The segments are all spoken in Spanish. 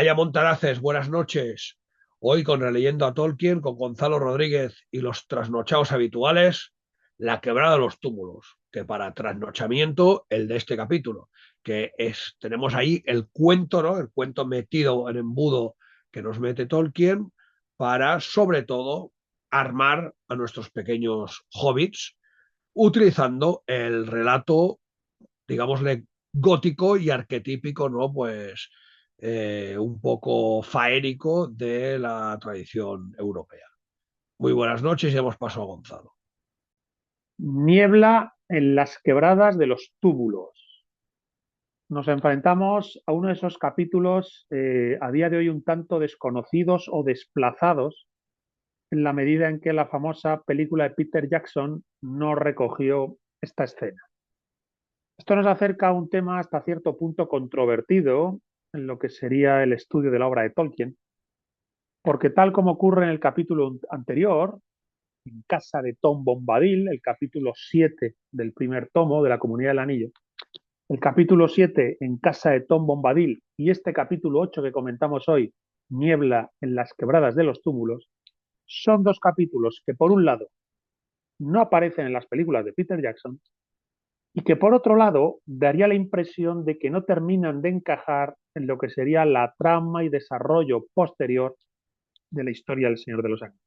Vaya Montaraces, buenas noches. Hoy con Releyendo a Tolkien, con Gonzalo Rodríguez y los trasnochados habituales, La quebrada de los túmulos, que para trasnochamiento el de este capítulo, tenemos ahí el cuento, ¿no? El cuento metido en embudo que nos mete Tolkien para, sobre todo, armar a nuestros pequeños hobbits utilizando el relato, digámosle, gótico y arquetípico, ¿no? Pues un poco faérico de la tradición europea. Muy buenas noches y hemos pasado a Gonzalo. Niebla en las quebradas de los túbulos. Nos enfrentamos a uno de esos capítulos a día de hoy un tanto desconocidos o desplazados en la medida en que la famosa película de Peter Jackson no recogió esta escena. Esto nos acerca a un tema hasta cierto punto controvertido en lo que sería el estudio de la obra de Tolkien, porque tal como ocurre en el capítulo anterior, en casa de Tom Bombadil, el capítulo 7 del primer tomo de la Comunidad del Anillo, el capítulo 7 en casa de Tom Bombadil y este capítulo 8 que comentamos hoy, Niebla en las quebradas de los túmulos, son dos capítulos que por un lado no aparecen en las películas de Peter Jackson y que por otro lado daría la impresión de que no terminan de encajar en lo que sería la trama y desarrollo posterior de la historia del Señor de los Anillos.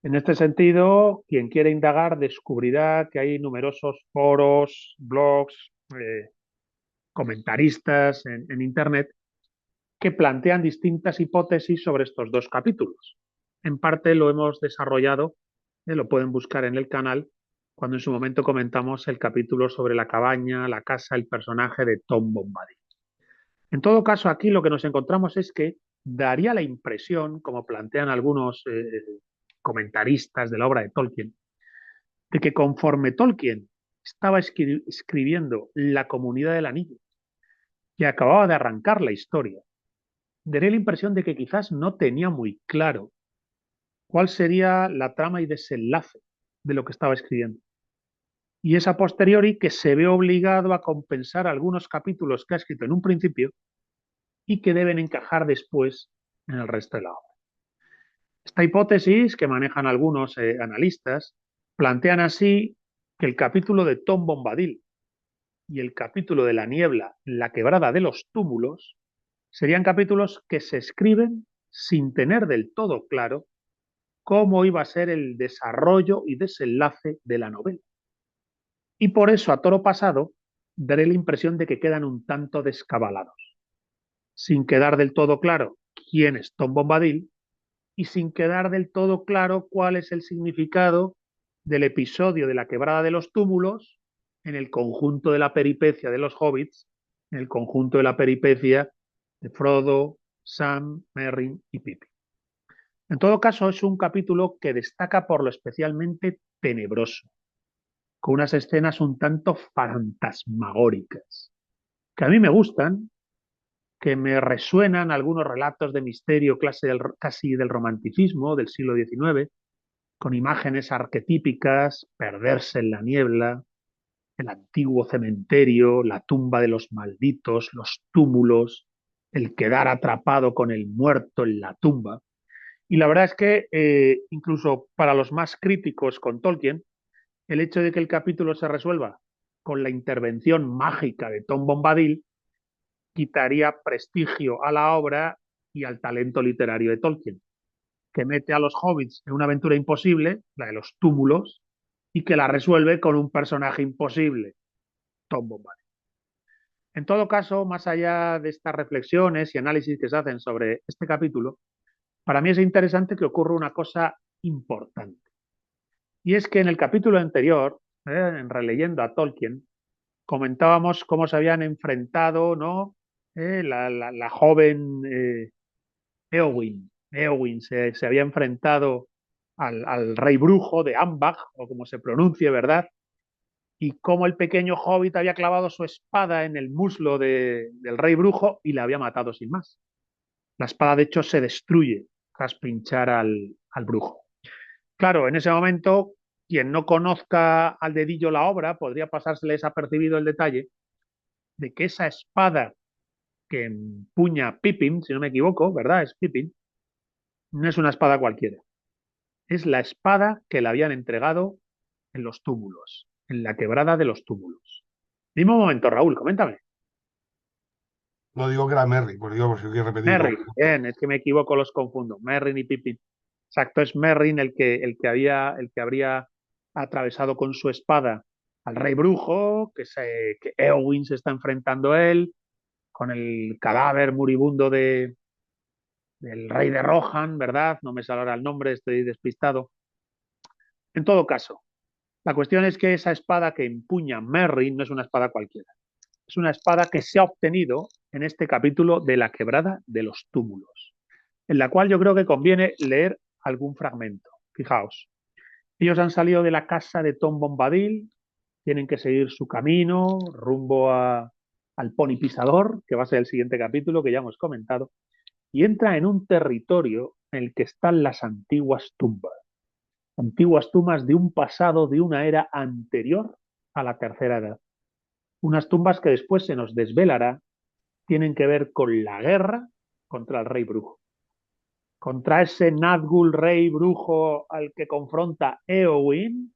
En este sentido, quien quiera indagar descubrirá que hay numerosos foros, blogs, comentaristas en Internet que plantean distintas hipótesis sobre estos dos capítulos. En parte lo hemos desarrollado, lo pueden buscar en el canal, cuando en su momento comentamos el capítulo sobre la cabaña, la casa, el personaje de Tom Bombadil. En todo caso, aquí lo que nos encontramos es que daría la impresión, como plantean algunos comentaristas de la obra de Tolkien, de que conforme Tolkien estaba escribiendo La Comunidad del Anillo, que acababa de arrancar la historia, daría la impresión de que quizás no tenía muy claro cuál sería la trama y desenlace de lo que estaba escribiendo. Y es a posteriori que se ve obligado a compensar algunos capítulos que ha escrito en un principio y que deben encajar después en el resto de la obra. Esta hipótesis, que manejan algunos analistas, plantean así que el capítulo de Tom Bombadil y el capítulo de la niebla, la quebrada de los túmulos, serían capítulos que se escriben sin tener del todo claro cómo iba a ser el desarrollo y desenlace de la novela. Y por eso, a toro pasado, daré la impresión de que quedan un tanto descabalados, sin quedar del todo claro quién es Tom Bombadil y sin quedar del todo claro cuál es el significado del episodio de la quebrada de los túmulos en el conjunto de la peripecia de los hobbits, en el conjunto de la peripecia de Frodo, Sam, Merry y Pippin. En todo caso, es un capítulo que destaca por lo especialmente tenebroso, con unas escenas un tanto fantasmagóricas, que a mí me gustan, que me resuenan algunos relatos de misterio casi del romanticismo del siglo XIX, con imágenes arquetípicas, perderse en la niebla, el antiguo cementerio, la tumba de los malditos, los túmulos, el quedar atrapado con el muerto en la tumba. Y la verdad es que incluso para los más críticos con Tolkien, el hecho de que el capítulo se resuelva con la intervención mágica de Tom Bombadil quitaría prestigio a la obra y al talento literario de Tolkien, que mete a los hobbits en una aventura imposible, la de los túmulos, y que la resuelve con un personaje imposible, Tom Bombadil. En todo caso, más allá de estas reflexiones y análisis que se hacen sobre este capítulo, para mí es interesante que ocurra una cosa importante. Y es que en el capítulo anterior, en Releyendo a Tolkien, comentábamos cómo se habían enfrentado, ¿no? La joven Eowyn se había enfrentado al rey brujo de Ambach, o como se pronuncie, ¿verdad? Y cómo el pequeño hobbit había clavado su espada en el muslo del rey brujo y la había matado sin más. La espada, de hecho, se destruye tras pinchar al brujo. Claro, en ese momento, quien no conozca al dedillo la obra podría pasársele desapercibido el detalle de que esa espada que empuña Pippin, si no me equivoco, ¿verdad? Es Pippin. No es una espada cualquiera. Es la espada que le habían entregado en los túmulos, en la quebrada de los túmulos. Dime un momento, Raúl, coméntame. No digo que era Merry, pues digo, por si quieres repetirlo. Merry, bien, es que me equivoco, los confundo. Merrin y Pippin. Exacto, es Merrin el que habría atravesado con su espada al rey brujo, que Eowyn se está enfrentando a él, con el cadáver moribundo del rey de Rohan, ¿verdad? No me sale ahora el nombre, estoy despistado. En todo caso, la cuestión es que esa espada que empuña Merry no es una espada cualquiera. Es una espada que se ha obtenido en este capítulo de la quebrada de los túmulos, en la cual yo creo que conviene leer algún fragmento. Fijaos, ellos han salido de la casa de Tom Bombadil, tienen que seguir su camino rumbo al Pony Pisador, que va a ser el siguiente capítulo que ya hemos comentado, y entra en un territorio en el que están las antiguas tumbas de un pasado, de una era anterior a la tercera edad. Unas tumbas que después se nos desvelará tienen que ver con la guerra contra el rey brujo, contra ese Nazgûl rey brujo al que confronta Eowyn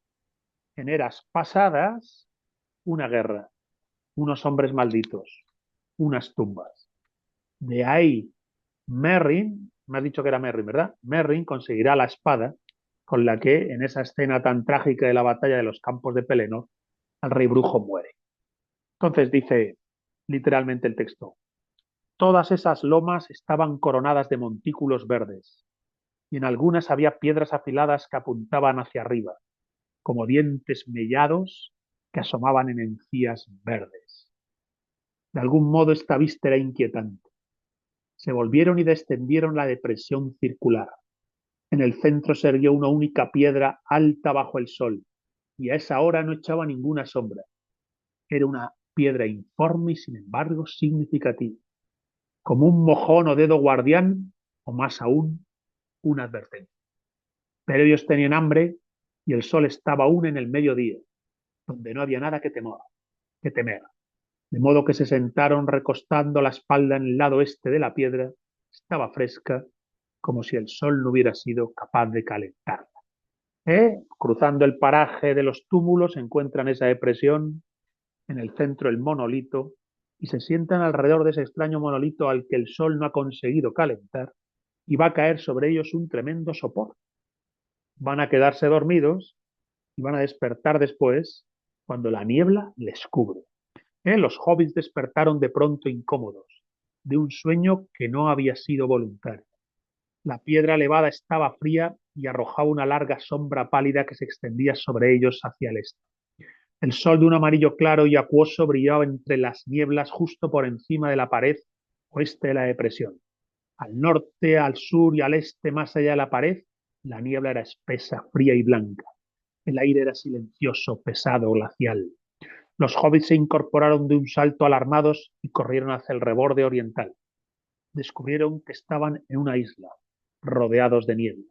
en eras pasadas, una guerra, unos hombres malditos, unas tumbas. De ahí Merrin, me has dicho que era Merrin, ¿verdad? Merrin conseguirá la espada con la que en esa escena tan trágica de la batalla de los campos de Pelennor, el rey brujo muere. Entonces dice literalmente el texto, todas esas lomas estaban coronadas de montículos verdes, y en algunas había piedras afiladas que apuntaban hacia arriba, como dientes mellados que asomaban en encías verdes. De algún modo esta vista era inquietante. Se volvieron y descendieron la depresión circular. En el centro se erguió una única piedra alta bajo el sol, y a esa hora no echaba ninguna sombra. Era una piedra informe y sin embargo significativa, como un mojón o dedo guardián, o más aún, una advertencia. Pero ellos tenían hambre y el sol estaba aún en el mediodía, donde no había nada que temer. De modo que se sentaron recostando la espalda en el lado este de la piedra, estaba fresca, como si el sol no hubiera sido capaz de calentarla. Cruzando el paraje de los túmulos encuentran esa depresión, en el centro el monolito, y se sientan alrededor de ese extraño monolito al que el sol no ha conseguido calentar, y va a caer sobre ellos un tremendo sopor. Van a quedarse dormidos y van a despertar después cuando la niebla les cubre. Los hobbits despertaron de pronto incómodos, de un sueño que no había sido voluntario. La piedra elevada estaba fría y arrojaba una larga sombra pálida que se extendía sobre ellos hacia el este. El sol de un amarillo claro y acuoso brillaba entre las nieblas justo por encima de la pared oeste de la depresión. Al norte, al sur y al este, más allá de la pared, la niebla era espesa, fría y blanca. El aire era silencioso, pesado, glacial. Los hobbits se incorporaron de un salto alarmados y corrieron hacia el reborde oriental. Descubrieron que estaban en una isla, rodeados de niebla.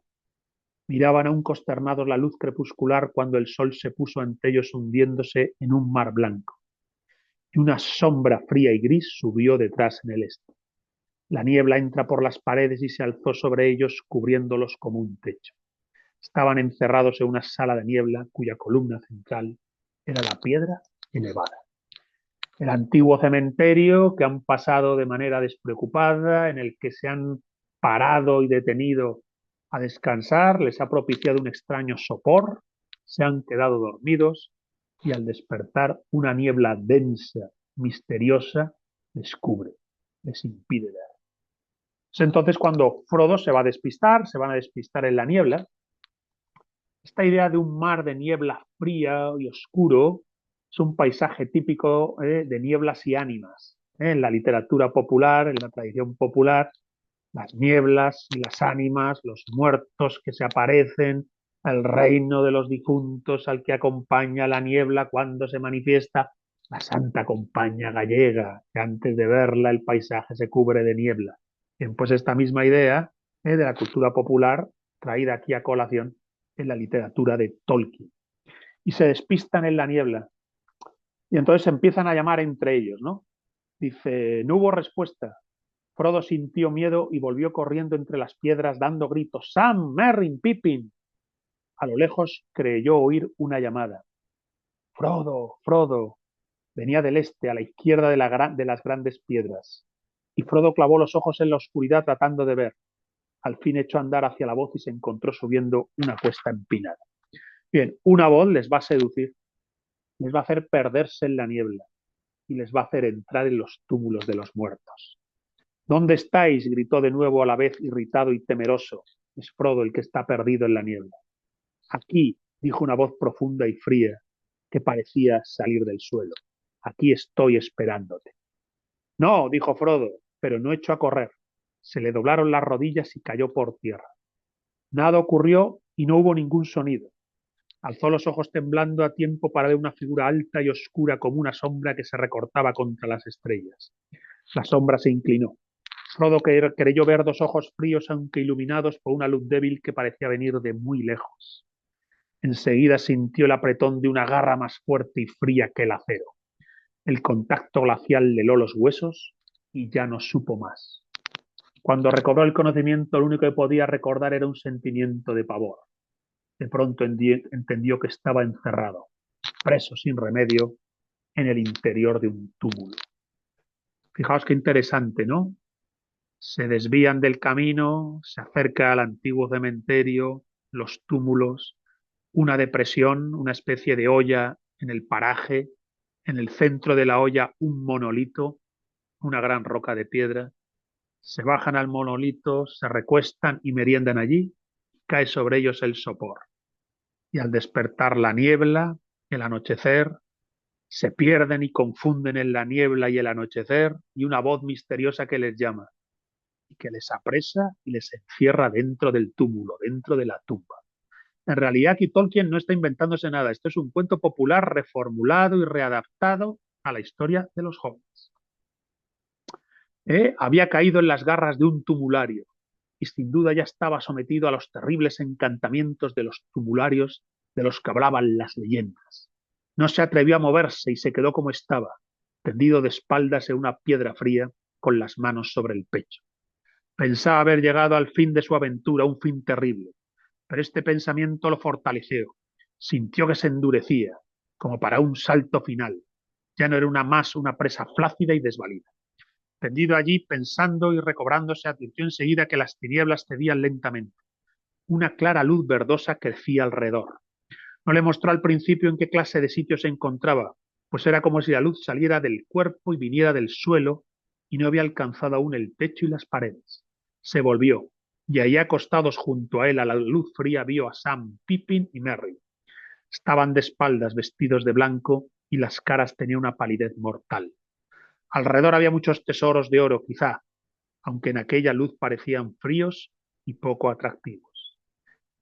Miraban aún consternados la luz crepuscular cuando el sol se puso ante ellos hundiéndose en un mar blanco. Y una sombra fría y gris subió detrás en el este. La niebla entra por las paredes y se alzó sobre ellos, cubriéndolos como un techo. Estaban encerrados en una sala de niebla cuya columna central era la piedra elevada. El antiguo cementerio que han pasado de manera despreocupada, en el que se han parado y detenido a descansar, les ha propiciado un extraño sopor, se han quedado dormidos y al despertar una niebla densa, misteriosa, les cubre, les impide ver. Es entonces cuando Frodo se va a despistar, se van a despistar en la niebla. Esta idea de un mar de niebla fría y oscuro es un paisaje típico de nieblas y ánimas. En la literatura popular, en la tradición popular, las nieblas y las ánimas, los muertos que se aparecen, el reino de los difuntos al que acompaña la niebla cuando se manifiesta la Santa Compañía gallega, que antes de verla el paisaje se cubre de niebla. Bien, pues esta misma idea de la cultura popular traída aquí a colación en la literatura de Tolkien. Y se despistan en la niebla. Y entonces se empiezan a llamar entre ellos, ¿no? Dice, no hubo respuesta. Frodo sintió miedo y volvió corriendo entre las piedras dando gritos. ¡Sam! ¡Merry! ¡Pippin! A lo lejos creyó oír una llamada. ¡Frodo! ¡Frodo! Venía del este, a la izquierda de las grandes piedras. Y Frodo clavó los ojos en la oscuridad tratando de ver. Al fin echó a andar hacia la voz y se encontró subiendo una cuesta empinada. Bien, una voz les va a seducir, les va a hacer perderse en la niebla y les va a hacer entrar en los túmulos de los muertos. ¿Dónde estáis? Gritó de nuevo a la vez irritado y temeroso. Es Frodo el que está perdido en la niebla. Aquí, dijo una voz profunda y fría que parecía salir del suelo. Aquí estoy esperándote. No, dijo Frodo, pero no echó a correr. Se le doblaron las rodillas y cayó por tierra. Nada ocurrió y no hubo ningún sonido. Alzó los ojos temblando a tiempo para ver una figura alta y oscura como una sombra que se recortaba contra las estrellas. La sombra se inclinó. Frodo creyó ver dos ojos fríos aunque iluminados por una luz débil que parecía venir de muy lejos. Enseguida sintió el apretón de una garra más fuerte y fría que el acero. El contacto glacial le heló los huesos y ya no supo más. Cuando recobró el conocimiento, lo único que podía recordar era un sentimiento de pavor. De pronto entendió que estaba encerrado, preso sin remedio, en el interior de un túmulo. Fijaos qué interesante, ¿no? Se desvían del camino, se acerca al antiguo cementerio, los túmulos, una depresión, una especie de olla en el paraje, en el centro de la olla un monolito, una gran roca de piedra. Se bajan al monolito, se recuestan y meriendan allí, cae sobre ellos el sopor. Y al despertar la niebla, el anochecer, se pierden y confunden en la niebla y el anochecer y una voz misteriosa que les llama y que les apresa y les encierra dentro del túmulo, dentro de la tumba. En realidad aquí Tolkien no está inventándose nada, esto es un cuento popular reformulado y readaptado a la historia de los hobbits. Había caído en las garras de un tumulario y sin duda ya estaba sometido a los terribles encantamientos de los tumularios de los que hablaban las leyendas. No se atrevió a moverse y se quedó como estaba, tendido de espaldas en una piedra fría, con las manos sobre el pecho. Pensaba haber llegado al fin de su aventura, un fin terrible, pero este pensamiento lo fortaleció. Sintió que se endurecía, como para un salto final. Ya no era una presa flácida y desvalida. Tendido allí, pensando y recobrándose, advirtió enseguida que las tinieblas cedían lentamente. Una clara luz verdosa crecía alrededor. No le mostró al principio en qué clase de sitio se encontraba, pues era como si la luz saliera del cuerpo y viniera del suelo, y no había alcanzado aún el techo y las paredes. Se volvió, y allí acostados junto a él a la luz fría vio a Sam, Pippin y Merry. Estaban de espaldas, vestidos de blanco, y las caras tenían una palidez mortal. Alrededor había muchos tesoros de oro, quizá, aunque en aquella luz parecían fríos y poco atractivos.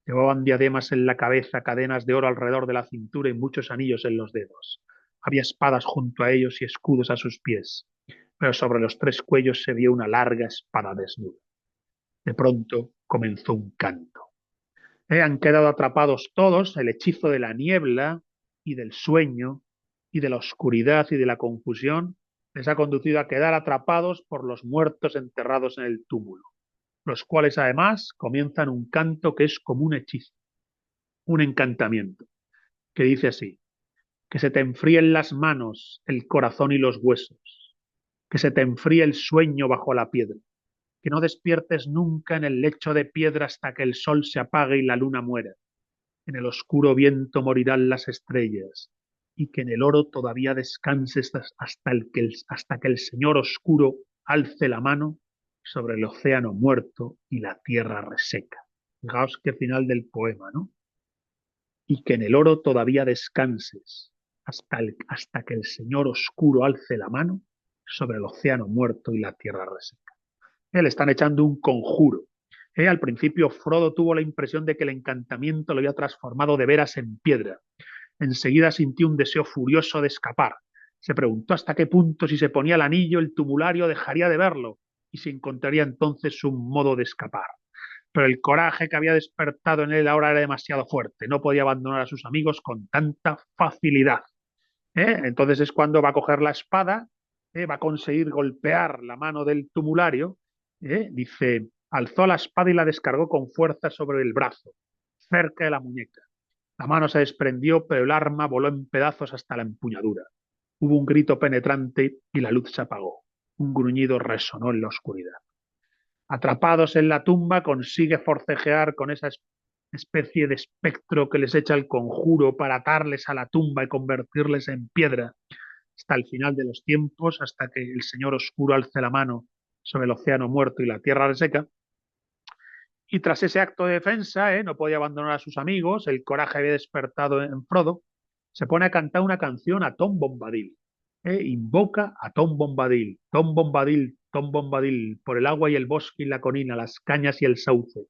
Llevaban diademas en la cabeza, cadenas de oro alrededor de la cintura y muchos anillos en los dedos. Había espadas junto a ellos y escudos a sus pies, pero sobre los tres cuellos se vio una larga espada desnuda. De pronto comenzó un canto. Han quedado atrapados todos, el hechizo de la niebla y del sueño y de la oscuridad y de la confusión les ha conducido a quedar atrapados por los muertos enterrados en el túmulo, los cuales además comienzan un canto que es como un hechizo, un encantamiento, que dice así: que se te enfríen las manos, el corazón y los huesos, que se te enfríe el sueño bajo la piedra, que no despiertes nunca en el lecho de piedra hasta que el sol se apague y la luna muera. En el oscuro viento morirán las estrellas, y que en el oro todavía descanses hasta que el Señor oscuro alce la mano sobre el océano muerto y la tierra reseca. Fijaos qué final del poema, ¿no? Y que en el oro todavía descanses hasta que el Señor oscuro alce la mano sobre el océano muerto y la tierra reseca. Le están echando un conjuro. Al principio Frodo tuvo la impresión de que el encantamiento lo había transformado de veras en piedra. Enseguida sintió un deseo furioso de escapar. Se preguntó hasta qué punto, si se ponía el anillo, el tumulario dejaría de verlo y si encontraría entonces un modo de escapar. Pero el coraje que había despertado en él ahora era demasiado fuerte. No podía abandonar a sus amigos con tanta facilidad. Entonces es cuando va a coger la espada va a conseguir golpear la mano del tumulario, dice, alzó la espada y la descargó con fuerza sobre el brazo, cerca de la muñeca. La mano se desprendió, pero el arma voló en pedazos hasta la empuñadura. Hubo un grito penetrante y la luz se apagó. Un gruñido resonó en la oscuridad. Atrapados en la tumba, consigue forcejear con esa especie de espectro que les echa el conjuro para atarles a la tumba y convertirles en piedra hasta el final de los tiempos, hasta que el Señor Oscuro alce la mano sobre el océano muerto y la tierra reseca. Y tras ese acto de defensa, no podía abandonar a sus amigos, el coraje había despertado en Frodo, se pone a cantar una canción a Tom Bombadil. Invoca a Tom Bombadil, Tom Bombadil, Tom Bombadil, por el agua y el bosque y la colina, las cañas y el sauce,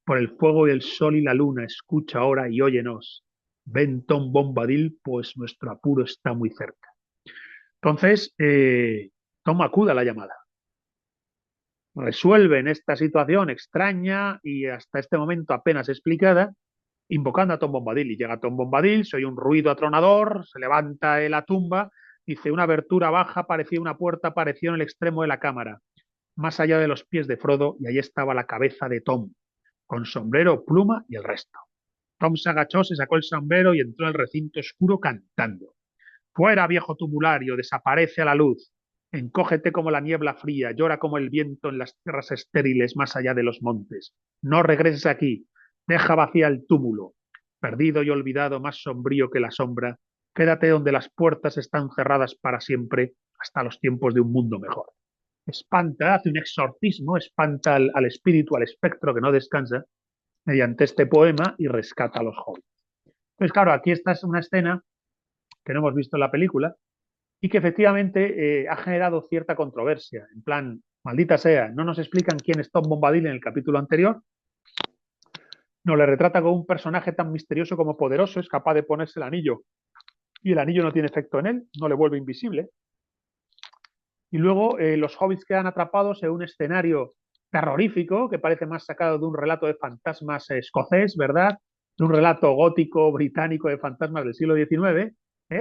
por el fuego y el sol y la luna, escucha ahora y óyenos. Ven, Tom Bombadil, pues nuestro apuro está muy cerca. Entonces, Tom acude a la llamada. Resuelven esta situación extraña y hasta este momento apenas explicada, invocando a Tom Bombadil. Y llega Tom Bombadil, se oye un ruido atronador, se levanta de la tumba, dice, una abertura baja, parecía una puerta, apareció en el extremo de la cámara, más allá de los pies de Frodo, y allí estaba la cabeza de Tom, con sombrero, pluma y el resto. Tom se agachó, se sacó el sombrero y entró en el recinto oscuro cantando. Fuera, viejo tumulario, desaparece a la luz. Encógete como la niebla fría, llora como el viento en las tierras estériles más allá de los montes. No regreses aquí, deja vacía el túmulo. Perdido y olvidado, más sombrío que la sombra, quédate donde las puertas están cerradas para siempre, hasta los tiempos de un mundo mejor. Espanta, hace un exorcismo, espanta al espíritu, al espectro que no descansa, mediante este poema y rescata a los jóvenes. Pues claro, aquí esta es una escena que no hemos visto en la película, y que efectivamente ha generado cierta controversia. En plan, maldita sea, no nos explican quién es Tom Bombadil en el capítulo anterior, nos le retrata como un personaje tan misterioso como poderoso, es capaz de ponerse el anillo y el anillo no tiene efecto en él, no le vuelve invisible. Y luego los hobbits quedan atrapados en un escenario terrorífico que parece más sacado de un relato de fantasmas escocés, ¿verdad? De un relato gótico británico de fantasmas del siglo XIX.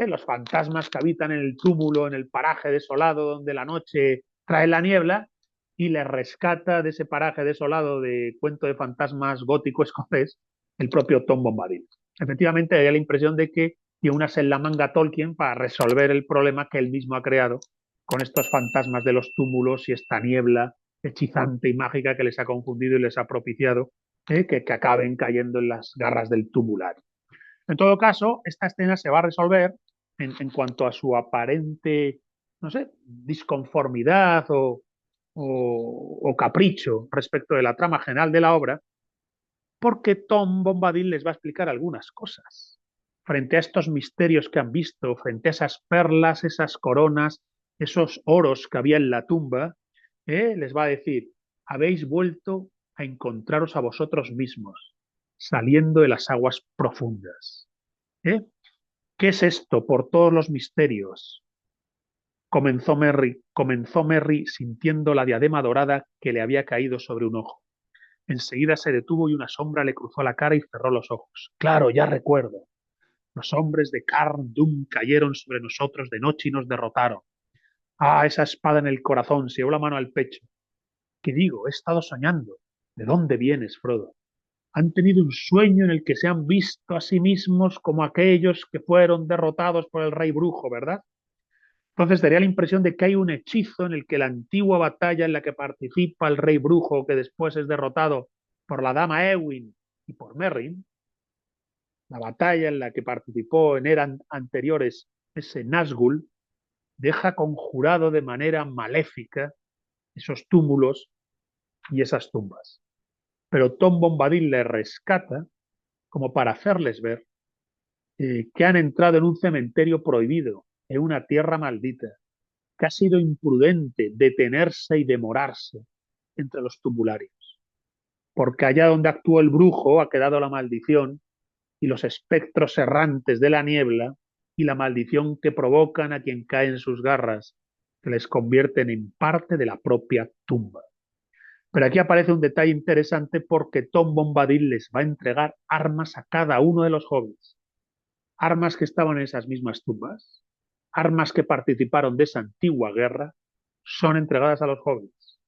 Los fantasmas que habitan en el túmulo, en el paraje desolado donde la noche trae la niebla y les rescata de ese paraje desolado de cuento de fantasmas gótico escocés el propio Tom Bombadil. Efectivamente, hay la impresión de que tiene unas en la manga Tolkien para resolver el problema que él mismo ha creado con estos fantasmas de los túmulos y esta niebla hechizante y mágica que les ha confundido y les ha propiciado que acaben cayendo en las garras del tumulario. En todo caso, esta escena se va a resolver en cuanto a su aparente, no sé, disconformidad o capricho respecto de la trama general de la obra, porque Tom Bombadil les va a explicar algunas cosas. Frente a estos misterios que han visto, frente a esas perlas, esas coronas, esos oros que había en la tumba, les va a decir, habéis vuelto a encontraros a vosotros mismos, saliendo de las aguas profundas. ¿Qué es esto por todos los misterios? Comenzó Merry sintiendo la diadema dorada que le había caído sobre un ojo. Enseguida se detuvo y una sombra le cruzó la cara y cerró los ojos. Claro, ya recuerdo. Los hombres de Carn Dûm cayeron sobre nosotros de noche y nos derrotaron. Ah, esa espada en el corazón, se llevó la mano al pecho. ¿Qué digo? He estado soñando. ¿De dónde vienes, Frodo? Han tenido un sueño en el que se han visto a sí mismos como aquellos que fueron derrotados por el rey brujo, ¿verdad? Entonces daría la impresión de que hay un hechizo en el que la antigua batalla en la que participa el rey brujo, que después es derrotado por la dama Éowyn y por Merry, la batalla en la que participó en eras anteriores ese Nazgûl, deja conjurado de manera maléfica esos túmulos y esas tumbas. Pero Tom Bombadil les rescata como para hacerles ver que han entrado en un cementerio prohibido, en una tierra maldita, que ha sido imprudente detenerse y demorarse entre los tumularios, porque allá donde actuó el brujo ha quedado la maldición y los espectros errantes de la niebla y la maldición que provocan a quien cae en sus garras, que les convierten en parte de la propia tumba. Pero aquí aparece un detalle interesante porque Tom Bombadil les va a entregar armas a cada uno de los hobbits, armas que estaban en esas mismas tumbas, armas que participaron de esa antigua guerra son entregadas a los hobbits.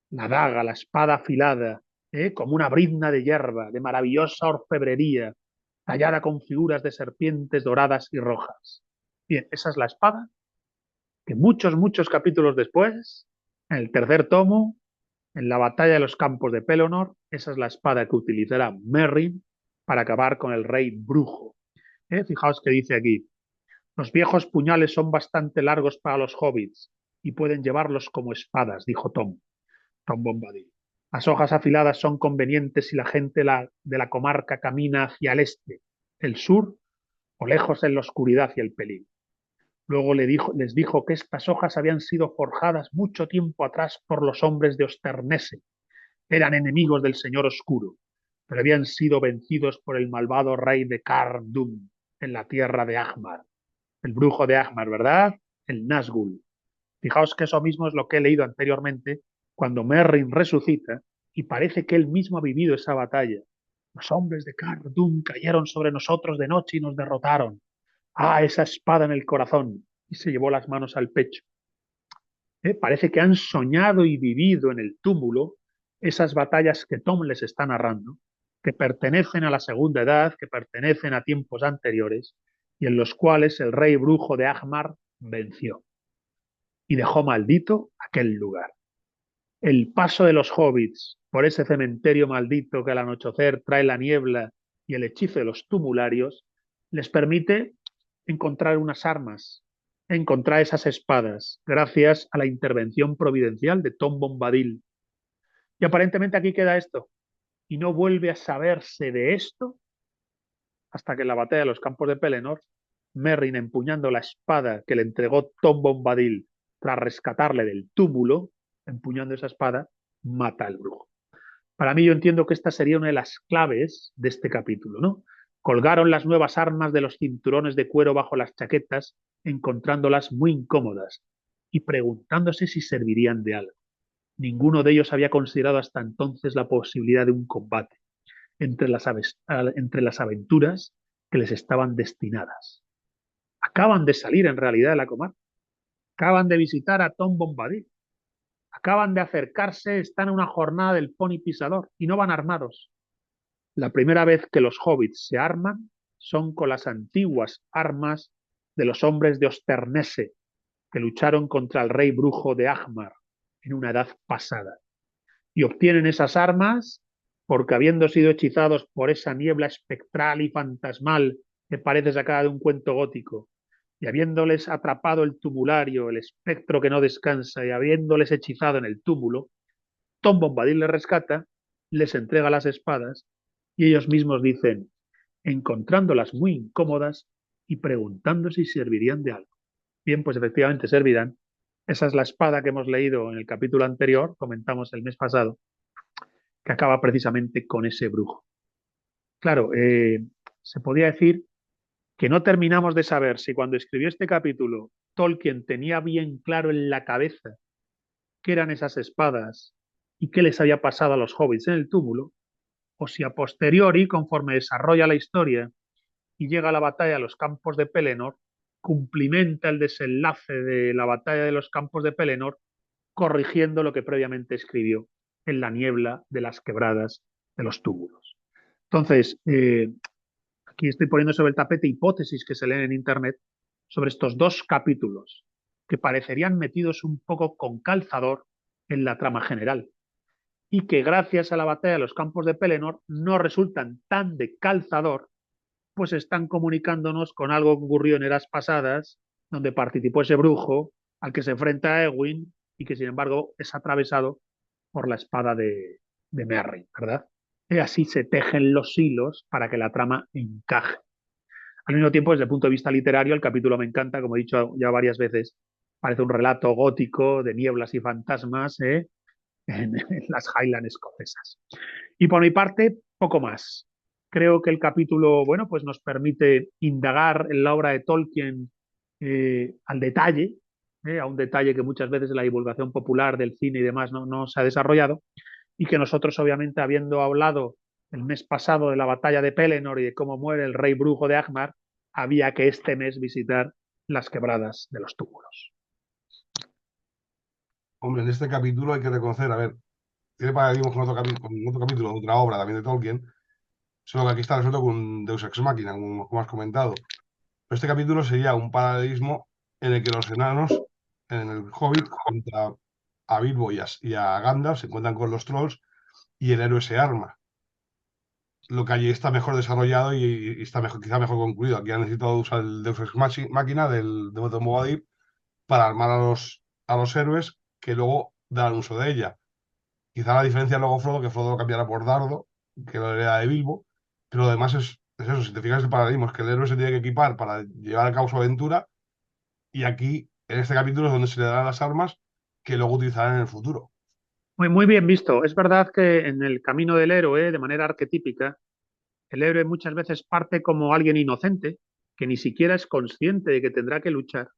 La daga, la espada afilada, como una brizna de hierba, de maravillosa orfebrería, tallada con figuras de serpientes doradas y rojas. Bien, esa es la espada que muchos capítulos después, en el tercer tomo, en la batalla de los campos de Pelennor, esa es la espada que utilizará Merry para acabar con el rey brujo. Fijaos que dice aquí: los viejos puñales son bastante largos para los hobbits y pueden llevarlos como espadas, dijo Tom Bombadil. Las hojas afiladas son convenientes si la gente de la comarca camina hacia el este, el sur o lejos en la oscuridad y el peligro. Luego les dijo que estas hojas habían sido forjadas mucho tiempo atrás por los hombres de Osternesse. Eran enemigos del Señor Oscuro, pero habían sido vencidos por el malvado rey de Khazad-dûm en la tierra de Angmar. El brujo de Angmar, ¿verdad? El Nazgûl. Fijaos que eso mismo es lo que he leído anteriormente cuando Merrin resucita y parece que él mismo ha vivido esa batalla. Los hombres de Khazad-dûm cayeron sobre nosotros de noche y nos derrotaron. Ah, esa espada en el corazón. Y se llevó las manos al pecho. Parece que han soñado y vivido en el túmulo esas batallas que Tom les está narrando, que pertenecen a la Segunda Edad, que pertenecen a tiempos anteriores, y en los cuales el rey brujo de Angmar venció y dejó maldito aquel lugar. El paso de los hobbits por ese cementerio maldito que al anochecer trae la niebla y el hechizo de los tumularios les permite encontrar unas armas, encontrar esas espadas, gracias a la intervención providencial de Tom Bombadil. Y aparentemente aquí queda esto, y no vuelve a saberse de esto hasta que en la batalla de los campos de Pelennor, Merrin, empuñando la espada que le entregó Tom Bombadil tras rescatarle del túmulo, empuñando esa espada, mata al brujo. Para mí, yo entiendo que esta sería una de las claves de este capítulo, ¿no? Colgaron las nuevas armas de los cinturones de cuero bajo las chaquetas, encontrándolas muy incómodas y preguntándose si servirían de algo. Ninguno de ellos había considerado hasta entonces la posibilidad de un combate entre las aventuras que les estaban destinadas. Acaban de salir en realidad de la comarca, acaban de visitar a Tom Bombadil, acaban de acercarse, están en una jornada del pony pisador y no van armados. La primera vez que los hobbits se arman son con las antiguas armas de los hombres de Osternesse, que lucharon contra el rey brujo de Angmar en una edad pasada. Y obtienen esas armas porque, habiendo sido hechizados por esa niebla espectral y fantasmal que parece sacada de un cuento gótico, y habiéndoles atrapado el tumulario, el espectro que no descansa, y habiéndoles hechizado en el túmulo, Tom Bombadil les rescata, les entrega las espadas, y ellos mismos dicen, encontrándolas muy incómodas y preguntándose si servirían de algo. Bien, pues efectivamente servirán. Esa es la espada que hemos leído en el capítulo anterior, comentamos el mes pasado, que acaba precisamente con ese brujo. Claro, se podría decir que no terminamos de saber si cuando escribió este capítulo Tolkien tenía bien claro en la cabeza qué eran esas espadas y qué les había pasado a los hobbits en el túmulo, o si a posteriori, conforme desarrolla la historia y llega a la batalla de los campos de Pelennor, cumplimenta el desenlace de la batalla de los campos de Pelennor, corrigiendo lo que previamente escribió en la niebla de las quebradas de los túmulos. Entonces, aquí estoy poniendo sobre el tapete hipótesis que se leen en Internet sobre estos dos capítulos que parecerían metidos un poco con calzador en la trama general y que gracias a la batalla de los campos de Pelennor no resultan tan de calzador, pues están comunicándonos con algo que ocurrió en eras pasadas, donde participó ese brujo al que se enfrenta a Éowyn y que sin embargo es atravesado por la espada de Merry, ¿verdad? Y así se tejen los hilos para que la trama encaje. Al mismo tiempo, desde el punto de vista literario, el capítulo me encanta, como he dicho ya varias veces, parece un relato gótico de nieblas y fantasmas en las Highlands escocesas. Y por mi parte, poco más. Creo que el capítulo, bueno, pues nos permite indagar en la obra de Tolkien al detalle, a un detalle que muchas veces en la divulgación popular del cine y demás no se ha desarrollado, y que nosotros, obviamente, habiendo hablado el mes pasado de la batalla de Pelennor y de cómo muere el rey brujo de Angmar, había que este mes visitar las quebradas de los túmulos. Hombre, en este capítulo hay que reconocer, a ver, tiene paralelismos con otro capítulo de otra obra también de Tolkien, solo que aquí está resuelto con un Deus Ex Machina, como has comentado. Pero este capítulo sería un paralelismo en el que los enanos, en el Hobbit, contra a Bilbo y a Gandalf, se encuentran con los trolls y el héroe se arma. Lo que allí está mejor desarrollado y está mejor, quizá mejor concluido. Aquí han necesitado usar el Deus Ex Machina de Tom Bombadil para armar a los héroes que luego dan uso de ella. Quizá la diferencia luego Frodo, que Frodo lo cambiará por Dardo, que lo hereda de Bilbo, pero lo demás es eso, si te fijas el paradigma, es que el héroe se tiene que equipar para llevar a cabo su aventura y aquí, en este capítulo, es donde se le dan las armas que luego utilizarán en el futuro. Muy bien visto. Es verdad que en el camino del héroe, de manera arquetípica, el héroe muchas veces parte como alguien inocente, que ni siquiera es consciente de que tendrá que luchar,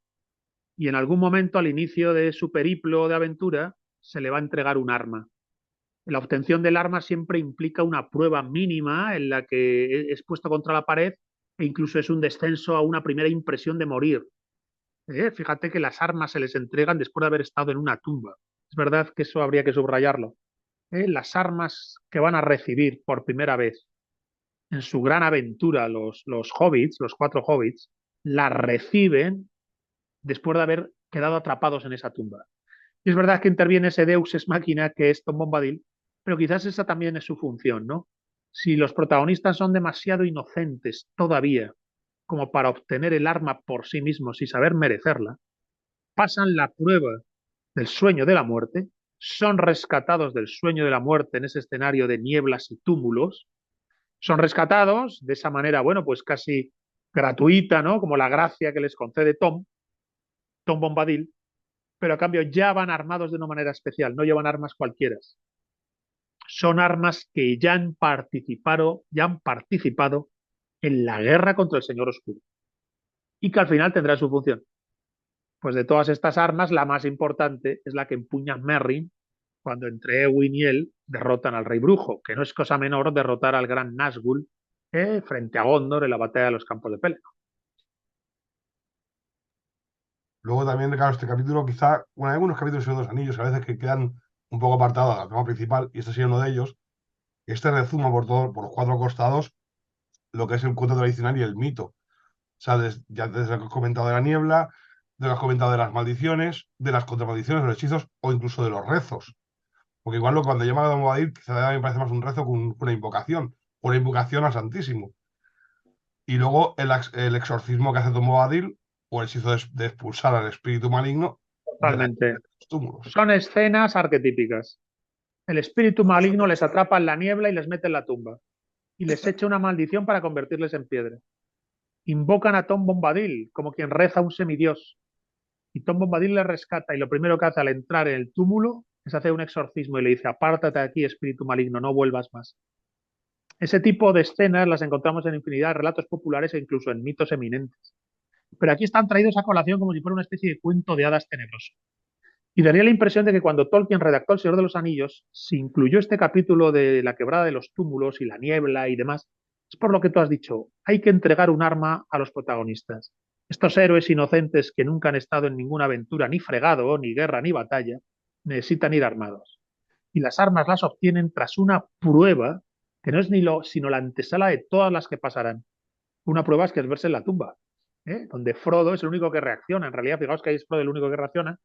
y en algún momento al inicio de su periplo de aventura se le va a entregar un arma. La obtención del arma siempre implica una prueba mínima en la que es puesto contra la pared e incluso es un descenso a una primera impresión de morir. Fíjate que las armas se les entregan después de haber estado en una tumba. Es verdad que eso habría que subrayarlo. Las armas que van a recibir por primera vez en su gran aventura los hobbits, los 4 hobbits, las reciben después de haber quedado atrapados en esa tumba. Y es verdad que interviene ese Deus Ex Machina que es Tom Bombadil, pero quizás esa también es su función, ¿no? Si los protagonistas son demasiado inocentes todavía como para obtener el arma por sí mismos y saber merecerla, pasan la prueba del sueño de la muerte, son rescatados del sueño de la muerte en ese escenario de nieblas y túmulos, son rescatados de esa manera, bueno, pues casi gratuita, ¿no? Como la gracia que les concede Tom Bombadil, pero a cambio ya van armados de una manera especial, no llevan armas cualquiera. Son armas que ya han participado en la guerra contra el Señor Oscuro y que al final tendrá su función. Pues de todas estas armas, la más importante es la que empuña Merry cuando entre Éowyn y él derrotan al Rey Brujo, que no es cosa menor derrotar al gran Nazgûl frente a Gondor en la batalla de los Campos de Pelennor. Luego también, claro, este capítulo quizá, bueno, hay algunos capítulos de los Anillos a veces que quedan un poco apartados de la trama principal, y este sería uno de ellos. Este rezuma por los 4 costados lo que es el cuento tradicional y el mito. O sea, ya desde lo que has comentado de la niebla, de lo que has comentado de las maldiciones, de las contramaldiciones, de los hechizos o incluso de los rezos. Porque igual cuando llama a Don Bobadir, quizá me parece más un rezo que una invocación al Santísimo. Y luego el exorcismo que hace Don Bobadir o el hechizo de expulsar al espíritu maligno de Totalmente. los túmulos. Son escenas arquetípicas. El espíritu maligno les atrapa en la niebla y les mete en la tumba. Y les echa una maldición para convertirles en piedra. Invocan a Tom Bombadil como quien reza a un semidios. Y Tom Bombadil le rescata y lo primero que hace al entrar en el túmulo es hacer un exorcismo y le dice, apártate de aquí, espíritu maligno, no vuelvas más. Ese tipo de escenas las encontramos en infinidad de relatos populares e incluso en mitos eminentes. Pero aquí están traídos a colación como si fuera una especie de cuento de hadas tenebroso. Y daría la impresión de que cuando Tolkien redactó El Señor de los Anillos, se incluyó este capítulo de la quebrada de los túmulos y la niebla y demás, es por lo que tú has dicho, hay que entregar un arma a los protagonistas. Estos héroes inocentes que nunca han estado en ninguna aventura, ni fregado, ni guerra, ni batalla, necesitan ir armados. Y las armas las obtienen tras una prueba que no es sino la antesala de todas las que pasarán. Una prueba es que es verse en la tumba, donde Frodo es el único que reacciona. En realidad, fijaos que ahí es Frodo el único que reacciona.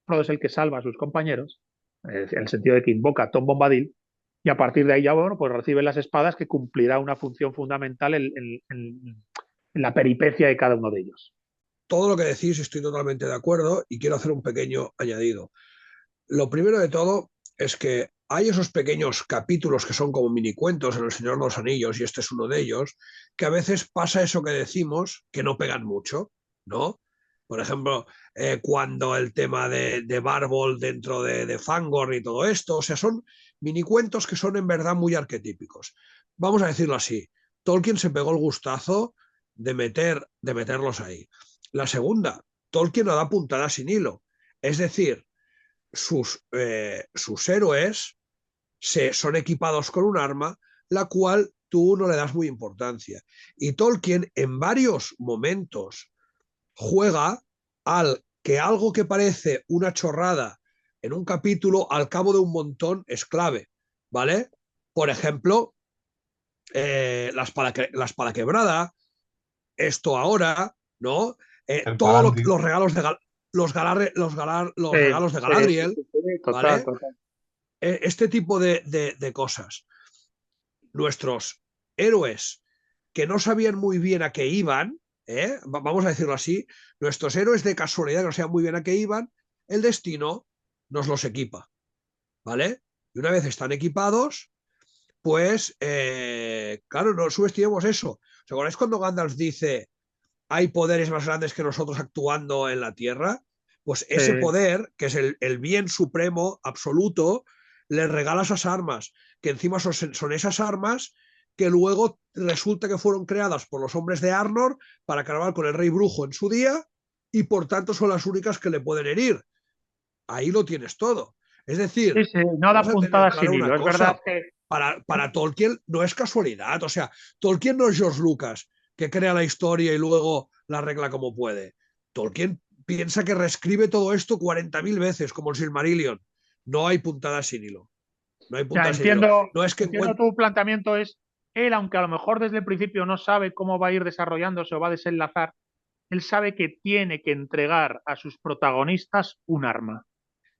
Frodo es el que salva a sus compañeros, en el sentido de que invoca a Tom Bombadil, y a partir de ahí ya, bueno, pues recibe las espadas que cumplirá una función fundamental en la peripecia de cada uno de ellos. Todo lo que decís estoy totalmente de acuerdo y quiero hacer un pequeño añadido. Lo primero de todo es que hay esos pequeños capítulos que son como minicuentos en El Señor de los Anillos, y este es uno de ellos, que a veces pasa eso que decimos, que no pegan mucho, ¿no? Por ejemplo, cuando el tema de Barbol dentro de Fangorn y todo esto, o sea, son minicuentos que son en verdad muy arquetípicos. Vamos a decirlo así, Tolkien se pegó el gustazo de meterlos ahí. La segunda, Tolkien no da puntada sin hilo, es decir, sus héroes son equipados con un arma, la cual tú no le das muy importancia. Y Tolkien en varios momentos juega al que algo que parece una chorrada en un capítulo, al cabo de un montón, es clave, ¿vale? Por ejemplo, la espada quebrada, esto ahora, ¿no? El Todos Palantir. los regalos de los Sí, regalos de sí, sí, Galadriel, sí, sí, total, ¿vale? total. Este tipo de cosas. Nuestros héroes que no sabían muy bien a qué iban, vamos a decirlo así, nuestros héroes de casualidad que no sabían muy bien a qué iban, el destino nos los equipa, ¿vale? Y una vez están equipados, pues, claro, no subestimemos eso. ¿Os acordáis cuando Gandalf dice hay poderes más grandes que nosotros actuando en la Tierra? Pues ese poder, que es el bien supremo, absoluto, les regala esas armas, que encima son esas armas que luego resulta que fueron creadas por los hombres de Arnor para acabar con el rey brujo en su día y por tanto son las únicas que le pueden herir. Ahí lo tienes todo. Es decir, Sí, sí, no da vamos a tener puntadas clara sin una hilo. Es verdad cosa, que para Tolkien no es casualidad, o sea, Tolkien no es George Lucas, que crea la historia y luego la arregla como puede. Tolkien piensa que reescribe todo esto 40.000 veces, como el Silmarillion. No hay puntadas sin hilo. No hay ya puntadas sin hilo. entiendo, No es que entiendo tu planteamiento es él, aunque a lo mejor desde el principio no sabe cómo va a ir desarrollándose o va a desenlazar, él sabe que tiene que entregar a sus protagonistas un arma.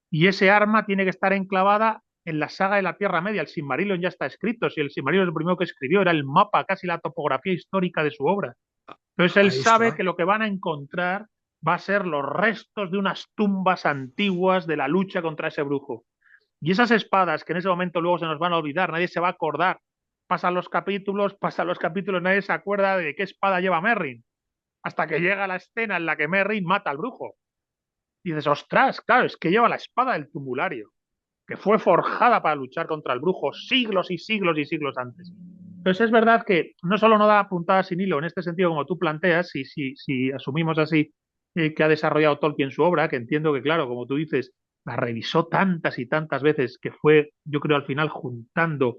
Y ese arma tiene que estar enclavada en la saga de la Tierra Media. El Silmarillion ya está escrito. Si el Silmarillion es lo primero que escribió, era el mapa, casi la topografía histórica de su obra. Entonces él ahí sabe está. que lo que van a encontrar va a ser los restos de unas tumbas antiguas de la lucha contra ese brujo. Y esas espadas que en ese momento luego se nos van a olvidar, nadie se va a acordar. Pasan los capítulos, nadie se acuerda de qué espada lleva Merrin. Hasta que llega la escena en la que Merrin mata al brujo. Y dices, ostras, claro, es que lleva la espada del tumulario, que fue forjada para luchar contra el brujo siglos y siglos y siglos antes. Entonces es verdad que no solo no da puntadas sin hilo en este sentido como tú planteas, si asumimos así que ha desarrollado Tolkien su obra, que entiendo que claro, como tú dices, la revisó tantas y tantas veces que fue, yo creo, al final juntando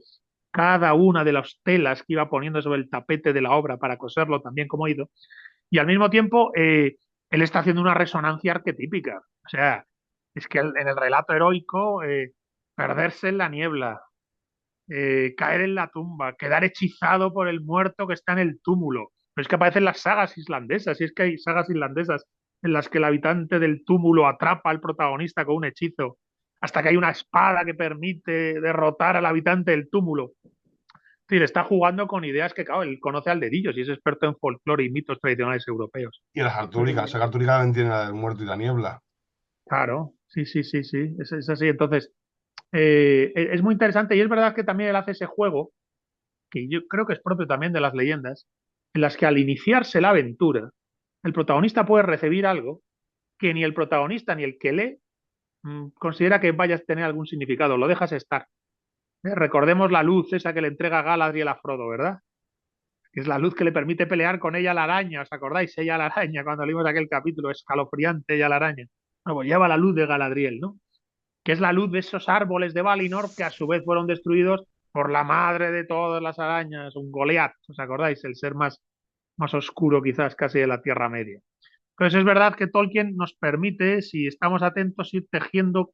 cada una de las telas que iba poniendo sobre el tapete de la obra para coserlo también como ha ido, y al mismo tiempo él está haciendo una resonancia arquetípica. O sea, es que en el relato heroico, perderse en la niebla, caer en la tumba, quedar hechizado por el muerto que está en el túmulo. Pero es que aparecen las sagas islandesas, y es que hay sagas islandesas en las que el habitante del túmulo atrapa al protagonista con un hechizo, hasta que hay una espada que permite derrotar al habitante del túmulo. Es decir, está jugando con ideas que, claro, él conoce al dedillo, y es experto en folclore y mitos tradicionales europeos. Y las artúricas. La saga artúrica también tiene la del muerto y la niebla. Claro, sí, sí, sí, sí, es así. Entonces, es muy interesante y es verdad que también él hace ese juego, que yo creo que es propio también de las leyendas, en las que al iniciarse la aventura, el protagonista puede recibir algo que ni el protagonista ni el que lee considera que vaya a tener algún significado, lo dejas estar. Recordemos la luz esa que le entrega Galadriel a Frodo, ¿verdad? Que es la luz que le permite pelear con ella la araña, ¿os acordáis? Ella la araña, cuando leímos aquel capítulo escalofriante, ella la araña. Bueno, pues lleva la luz de Galadriel, ¿no? Que es la luz de esos árboles de Valinor que a su vez fueron destruidos por la madre de todas las arañas, un Goliat, ¿os acordáis? El ser más oscuro quizás casi de la Tierra Media. Entonces es verdad que Tolkien nos permite, si estamos atentos, ir tejiendo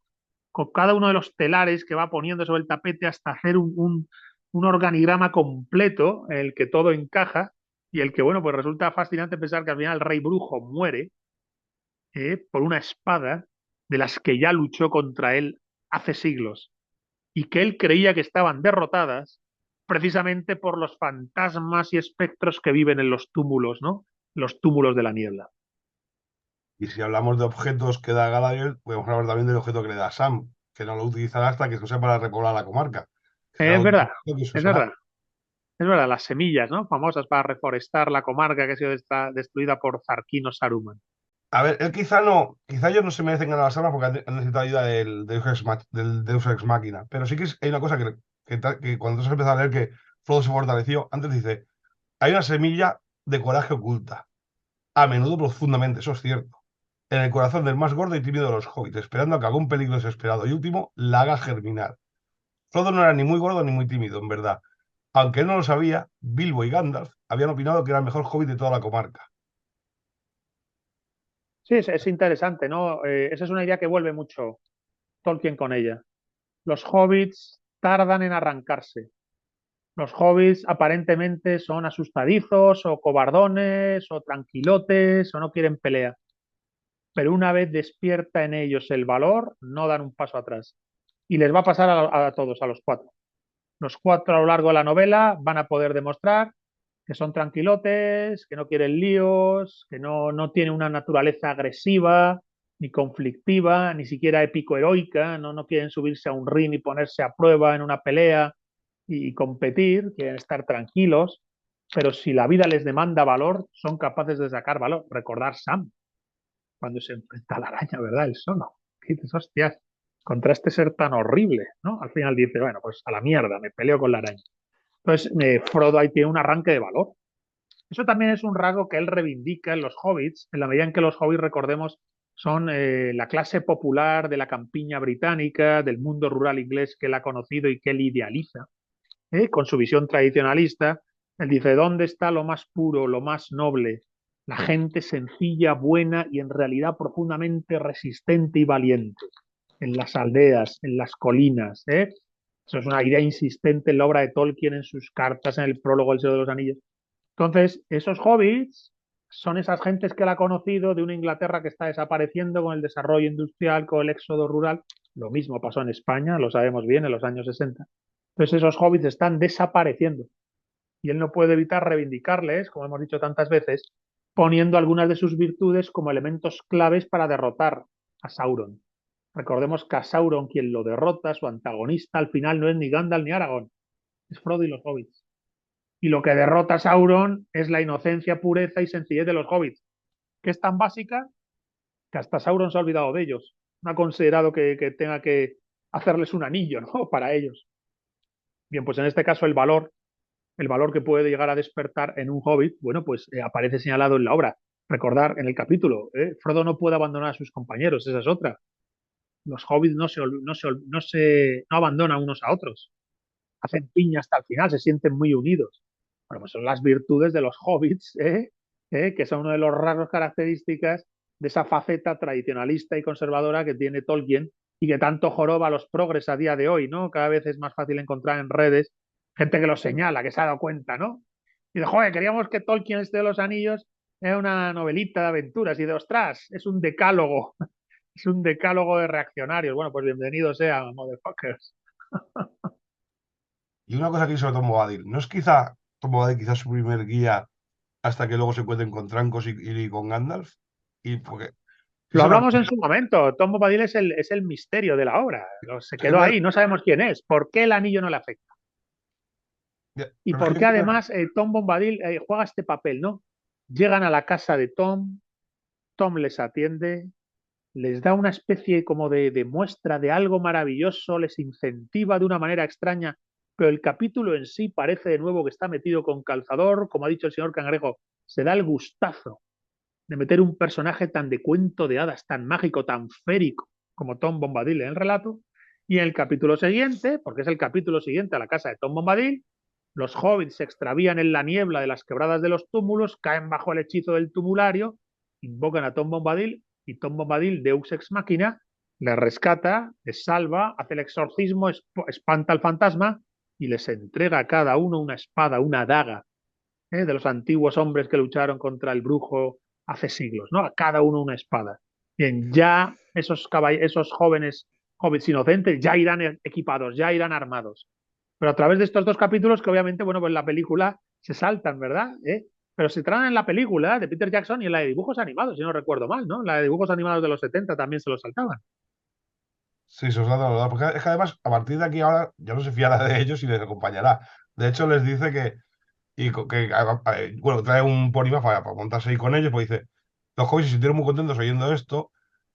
con cada uno de los telares que va poniendo sobre el tapete hasta hacer un organigrama completo en el que todo encaja y el que, bueno, pues resulta fascinante pensar que al final el rey brujo muere por una espada de las que ya luchó contra él hace siglos y que él creía que estaban derrotadas precisamente por los fantasmas y espectros que viven en los túmulos, ¿no? Los túmulos de la niebla. Y si hablamos de objetos que da Galadriel, podemos hablar también del objeto que le da Sam, que no lo utilizará hasta que se use para repoblar la comarca. Que será Es un verdad, objeto que se es usará. verdad. Es verdad, las semillas, ¿no? Famosas para reforestar la comarca que ha sido destruida por Zarquino Saruman. A ver, él quizá ellos no se merecen ganar las armas porque han necesitado ayuda del Deus Ex Machina. Pero sí que hay una cosa que cuando tú has empezado a leer que Frodo se fortaleció, antes dice, hay una semilla de coraje oculta, a menudo profundamente, eso es cierto, en el corazón del más gordo y tímido de los hobbits, esperando a que algún peligro desesperado y último la haga germinar. Frodo no era ni muy gordo ni muy tímido, en verdad. Aunque él no lo sabía, Bilbo y Gandalf habían opinado que era el mejor hobbit de toda la comarca. Sí, es interesante, ¿no? Esa es una idea que vuelve mucho Tolkien con ella. Los hobbits tardan en arrancarse. Los hobbits aparentemente son asustadizos o cobardones o tranquilotes o no quieren pelea. Pero una vez despierta en ellos el valor, no dan un paso atrás. Y les va a pasar a todos, a los cuatro. Los cuatro a lo largo de la novela van a poder demostrar que son tranquilotes, que no quieren líos, que no tienen una naturaleza agresiva, ni conflictiva, ni siquiera épico-heroica, no quieren subirse a un ring y ponerse a prueba en una pelea y competir, quieren estar tranquilos, pero si la vida les demanda valor, son capaces de sacar valor. Recordar Sam, cuando se enfrenta a la araña, ¿verdad? El solo. Y dices, hostias, contra este ser tan horrible, ¿no? Al final dice, bueno, pues a la mierda, me peleo con la araña. Entonces, Frodo ahí tiene un arranque de valor. Eso también es un rasgo que él reivindica en los hobbits, en la medida en que los hobbits, recordemos, son la clase popular de la campiña británica, del mundo rural inglés que él ha conocido y que él idealiza, con su visión tradicionalista. Él dice, ¿dónde está lo más puro, lo más noble? La gente sencilla, buena y en realidad profundamente resistente y valiente. En las aldeas, en las colinas. Eso es una idea insistente en la obra de Tolkien, en sus cartas, en el prólogo del Señor de los Anillos. Entonces, esos hobbits son esas gentes que él ha conocido de una Inglaterra que está desapareciendo con el desarrollo industrial, con el éxodo rural. Lo mismo pasó en España, lo sabemos bien, en los años 60. Entonces, esos hobbits están desapareciendo y él no puede evitar reivindicarles, como hemos dicho tantas veces, poniendo algunas de sus virtudes como elementos claves para derrotar a Sauron. Recordemos que a Sauron quien lo derrota, su antagonista al final no es ni Gandalf ni Aragorn, es Frodo y los hobbits. Y lo que derrota a Sauron es la inocencia, pureza y sencillez de los hobbits, que es tan básica que hasta Sauron se ha olvidado de ellos. No ha considerado que tenga que hacerles un anillo, ¿no? Para ellos. Bien, pues en este caso el valor que puede llegar a despertar en un hobbit, bueno, pues aparece señalado en la obra. Recordar en el capítulo, Frodo no puede abandonar a sus compañeros, esa es otra. Los hobbits no abandonan unos a otros, hacen piña hasta el final, se sienten muy unidos. Bueno, pues son las virtudes de los hobbits, que son una de las rasgos características de esa faceta tradicionalista y conservadora que tiene Tolkien y que tanto joroba a los progres a día de hoy, ¿no? Cada vez es más fácil encontrar en redes gente que lo señala, que se ha dado cuenta, ¿no? Y de, joder, queríamos que Tolkien, este de los anillos, era una novelita de aventuras y de, ostras, es un decálogo, es un decálogo de reaccionarios. Bueno, pues bienvenido sea, motherfuckers. Y una cosa que hizo Tom Bombadil, ¿no es quizá Tom Bombadil quizás su primer guía hasta que luego se encuentren con Trancos y con Gandalf? Y porque Lo esa es la hablamos en su momento. Tom Bombadil es el misterio de la obra. Se es quedó ver- ahí, no sabemos quién es. ¿Por qué el anillo no le afecta? Y pero es por que qué además Tom Bombadil juega este papel, ¿no? Llegan a la casa de Tom, Tom les atiende, les da una especie como de muestra de algo maravilloso, les incentiva de una manera extraña, pero el capítulo en sí parece de nuevo que está metido con calzador, como ha dicho el señor Cangrejo, se da el gustazo de meter un personaje tan de cuento de hadas, tan mágico, tan férico como Tom Bombadil en el relato, y en el capítulo siguiente, porque es el capítulo siguiente a la casa de Tom Bombadil, los hobbits se extravían en la niebla de las quebradas de los túmulos, caen bajo el hechizo del tumulario, invocan a Tom Bombadil y Tom Bombadil, Deus Ex Machina, les rescata, les salva, hace el exorcismo, espanta al fantasma y les entrega a cada uno una espada, una daga, de los antiguos hombres que lucharon contra el brujo hace siglos, ¿no? A cada uno una espada. Bien, ya esos jóvenes, hobbits inocentes, ya irán equipados, ya irán armados. Pero a través de estos dos capítulos, que obviamente, bueno, pues la película se saltan, ¿verdad? Pero se traen en la película de Peter Jackson y en la de dibujos animados, si no recuerdo mal, ¿no? La de dibujos animados de los 70 también se lo saltaban. Sí, se os ha dado, porque es que además, a partir de aquí ahora ya no se fiará de ellos y les acompañará. De hecho, les dice bueno, trae un polígrafo para montarse ahí con ellos, pues dice, los jóvenes se sintieron muy contentos oyendo esto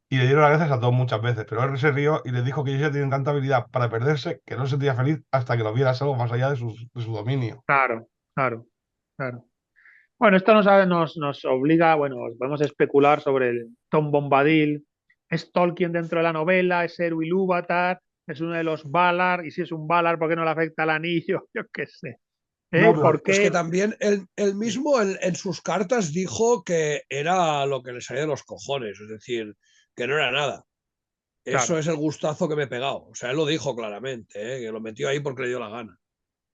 y le dieron las gracias a todos muchas veces, pero él se rió y les dijo que ellos ya tienen tanta habilidad para perderse que no se sentía feliz hasta que lo vieras algo más allá de su dominio. Claro, claro, claro. Bueno, esto nos obliga, bueno, podemos especular sobre el Tom Bombadil. ¿Es Tolkien dentro de la novela? ¿Es Eru Ilúvatar? ¿Es uno de los Valar? Y si es un Valar, ¿por qué no le afecta el anillo? Yo qué sé. No, pero Es que Porque, también él mismo en sus cartas dijo que era lo que le salía de los cojones, es decir, que no era nada. Eso claro, es el gustazo que me he pegado. O sea, él lo dijo claramente, que lo metió ahí porque le dio la gana.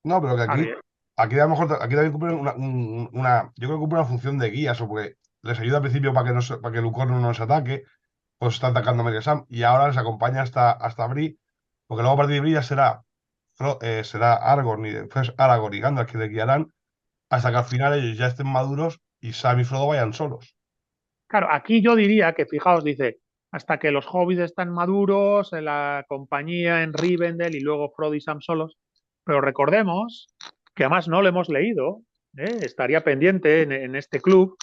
no, pero que claro, aquí a lo mejor aquí también cumple yo creo que cumple una función de guías, o porque les ayuda al principio para que, para que Lucor no nos ataque, pues está atacando a Media Sam, y ahora les acompaña hasta Bree, porque luego a partir de Bree ya será Aragorn y después Aragorn y Gandalf que le guiarán hasta que al final ellos ya estén maduros y Sam y Frodo vayan solos. claro, aquí yo diría que, fijaos, dice, hasta que los hobbits están maduros, en la compañía en Rivendell y luego Frodo y Sam solos. Pero recordemos que además no lo hemos leído, estaría pendiente en este club,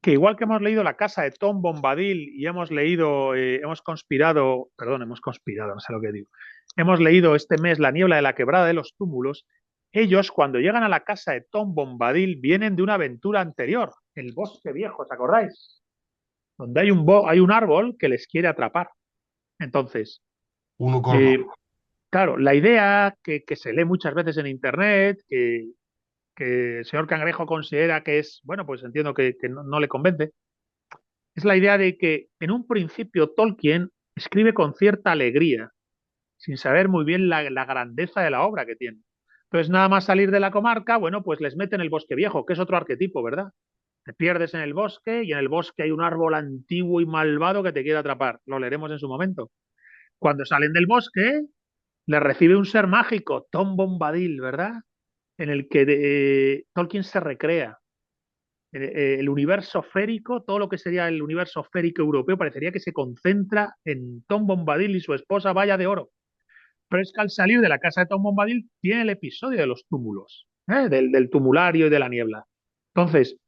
que igual que hemos leído La casa de Tom Bombadil y hemos leído, hemos conspirado, no sé lo que digo, hemos leído este mes La niebla de la quebrada de los túmulos, ellos cuando llegan a la casa de Tom Bombadil vienen de una aventura anterior, el bosque viejo, ¿os acordáis? Donde hay un árbol que les quiere atrapar. Entonces, Uno corno. eh, claro, la idea que se lee muchas veces en Internet, que el señor Cangrejo considera que es, bueno, pues entiendo que no le convence, es la idea de que en un principio Tolkien escribe con cierta alegría, sin saber muy bien la grandeza de la obra que tiene. Entonces, nada más salir de la comarca, bueno, pues les meten el bosque viejo, que es otro arquetipo, ¿verdad? Te pierdes en el bosque y en el bosque hay un árbol antiguo y malvado que te quiere atrapar. Lo leeremos en su momento. Cuando salen del bosque, les recibe un ser mágico, Tom Bombadil, ¿verdad? En el que Tolkien se recrea. El universo férico, todo lo que sería el universo férico europeo, parecería que se concentra en Tom Bombadil y su esposa Valla de Oro. Pero es que al salir de la casa de Tom Bombadil tiene el episodio de los túmulos, del tumulario y de la niebla. Entonces,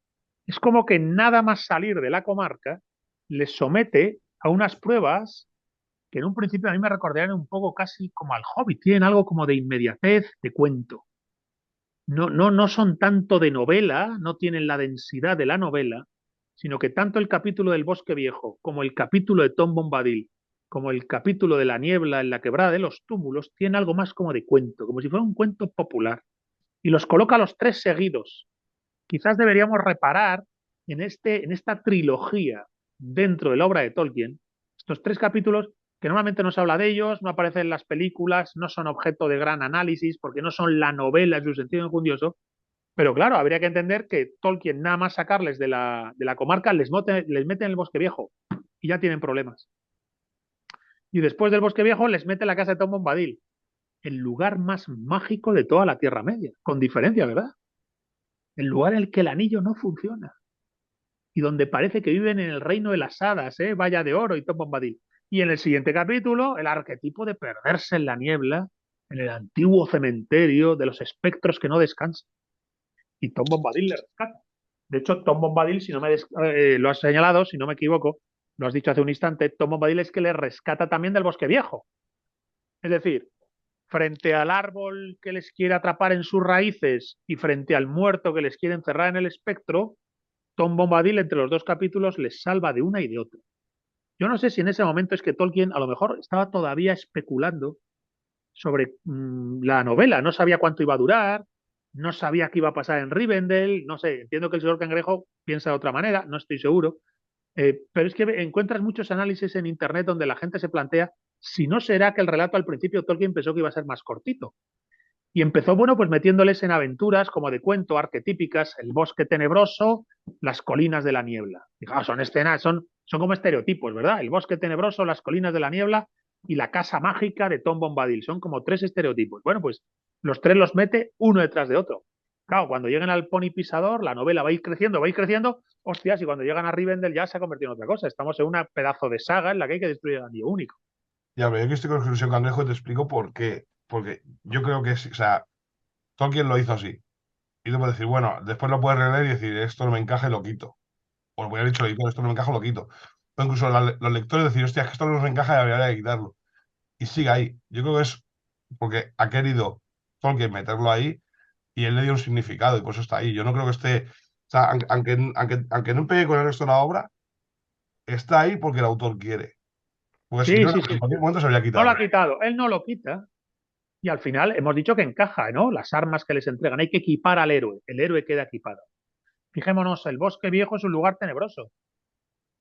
es como que nada más salir de la comarca les somete a unas pruebas que en un principio a mí me recordarían un poco casi como al Hobbit, tienen algo como de inmediatez, de cuento. No son tanto de novela, no tienen la densidad de la novela, sino que tanto el capítulo del Bosque Viejo como el capítulo de Tom Bombadil, como el capítulo de la niebla en la quebrada de los túmulos, tienen algo más como de cuento, como si fuera un cuento popular. Y los coloca los tres seguidos. Quizás deberíamos reparar en esta trilogía dentro de la obra de Tolkien, estos tres capítulos que normalmente no se habla de ellos, no aparecen en las películas, no son objeto de gran análisis porque no son la novela en su sentido enjundioso, pero claro, habría que entender que Tolkien nada más sacarles de la comarca les mete en el bosque viejo y ya tienen problemas. Y después del bosque viejo les mete la casa de Tom Bombadil, el lugar más mágico de toda la Tierra Media, con diferencia, ¿verdad? El lugar en el que el anillo no funciona y donde parece que viven en el reino de las hadas, Valla de Oro y Tom Bombadil. Y en el siguiente capítulo, el arquetipo de perderse en la niebla, en el antiguo cementerio de los espectros que no descansan. Y Tom Bombadil le rescata. De hecho, Tom Bombadil, si no lo has señalado, si no me equivoco, lo has dicho hace un instante, Tom Bombadil es que le rescata también del bosque viejo. Es decir, frente al árbol que les quiere atrapar en sus raíces y frente al muerto que les quiere encerrar en el espectro, Tom Bombadil entre los dos capítulos les salva de una y de otra. Yo no sé si en ese momento es que Tolkien a lo mejor estaba todavía especulando sobre la novela, no sabía cuánto iba a durar, no sabía qué iba a pasar en Rivendell, no sé, entiendo que el señor Cangrejo piensa de otra manera, no estoy seguro, pero es que encuentras muchos análisis en Internet donde la gente se plantea si no será que el relato al principio Tolkien pensó que iba a ser más cortito. Y empezó, bueno, pues metiéndoles en aventuras como de cuento, arquetípicas, el bosque tenebroso, las colinas de la niebla. Fijaos, son escenas, son como estereotipos, ¿verdad? El bosque tenebroso, las colinas de la niebla y la casa mágica de Tom Bombadil. Son como tres estereotipos. Bueno, pues los tres los mete uno detrás de otro. Claro, cuando lleguen al Pony Pisador, la novela va a ir creciendo, hostias, y cuando llegan a Rivendell ya se ha convertido en otra cosa. Estamos en un pedazo de saga en la que hay que destruir el anillo único. Ya, pero yo que estoy con el señor Cangrejo y te explico por qué. Porque yo creo que sí, o sea, Tolkien lo hizo así. Y tú puedes decir, bueno, después lo puedes releer y decir, esto no me encaja y lo quito. O lo voy a haber dicho el editor, esto no me encaja, lo quito. O incluso los lectores decir, hostia, es que esto no nos encaja y habría que quitarlo. Y sigue ahí. Yo creo que es porque ha querido Tolkien meterlo ahí y él le dio un significado y por eso está ahí. Yo no creo que esté, o sea, aunque no pegue con el resto de la obra, está ahí porque el autor quiere. Porque si Sí, no, sí, en sí. cualquier momento se habría No lo quitado. ha quitado. Él no lo quita. Y al final hemos dicho que encaja, ¿no? Las armas que les entregan. Hay que equipar al héroe. El héroe queda equipado. Fijémonos, el bosque viejo es un lugar tenebroso.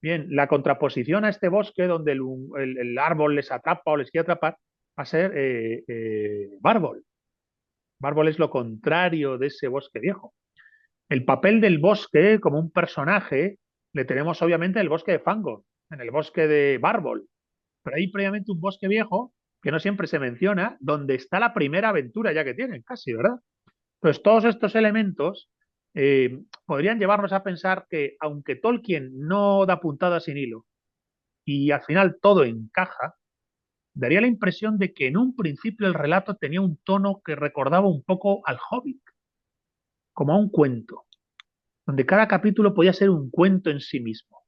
Bien, la contraposición a este bosque donde el árbol les atrapa o les quiere atrapar va a ser Bárbol. Bárbol es lo contrario de ese bosque viejo. El papel del bosque como un personaje le tenemos obviamente en el bosque de Fangorn, en el bosque de Bárbol, pero hay previamente un bosque viejo que no siempre se menciona, donde está la primera aventura ya que tienen, casi, ¿verdad? Entonces, todos estos elementos podrían llevarnos a pensar que, aunque Tolkien no da puntada sin hilo y al final todo encaja, daría la impresión de que en un principio el relato tenía un tono que recordaba un poco al Hobbit, como a un cuento, donde cada capítulo podía ser un cuento en sí mismo.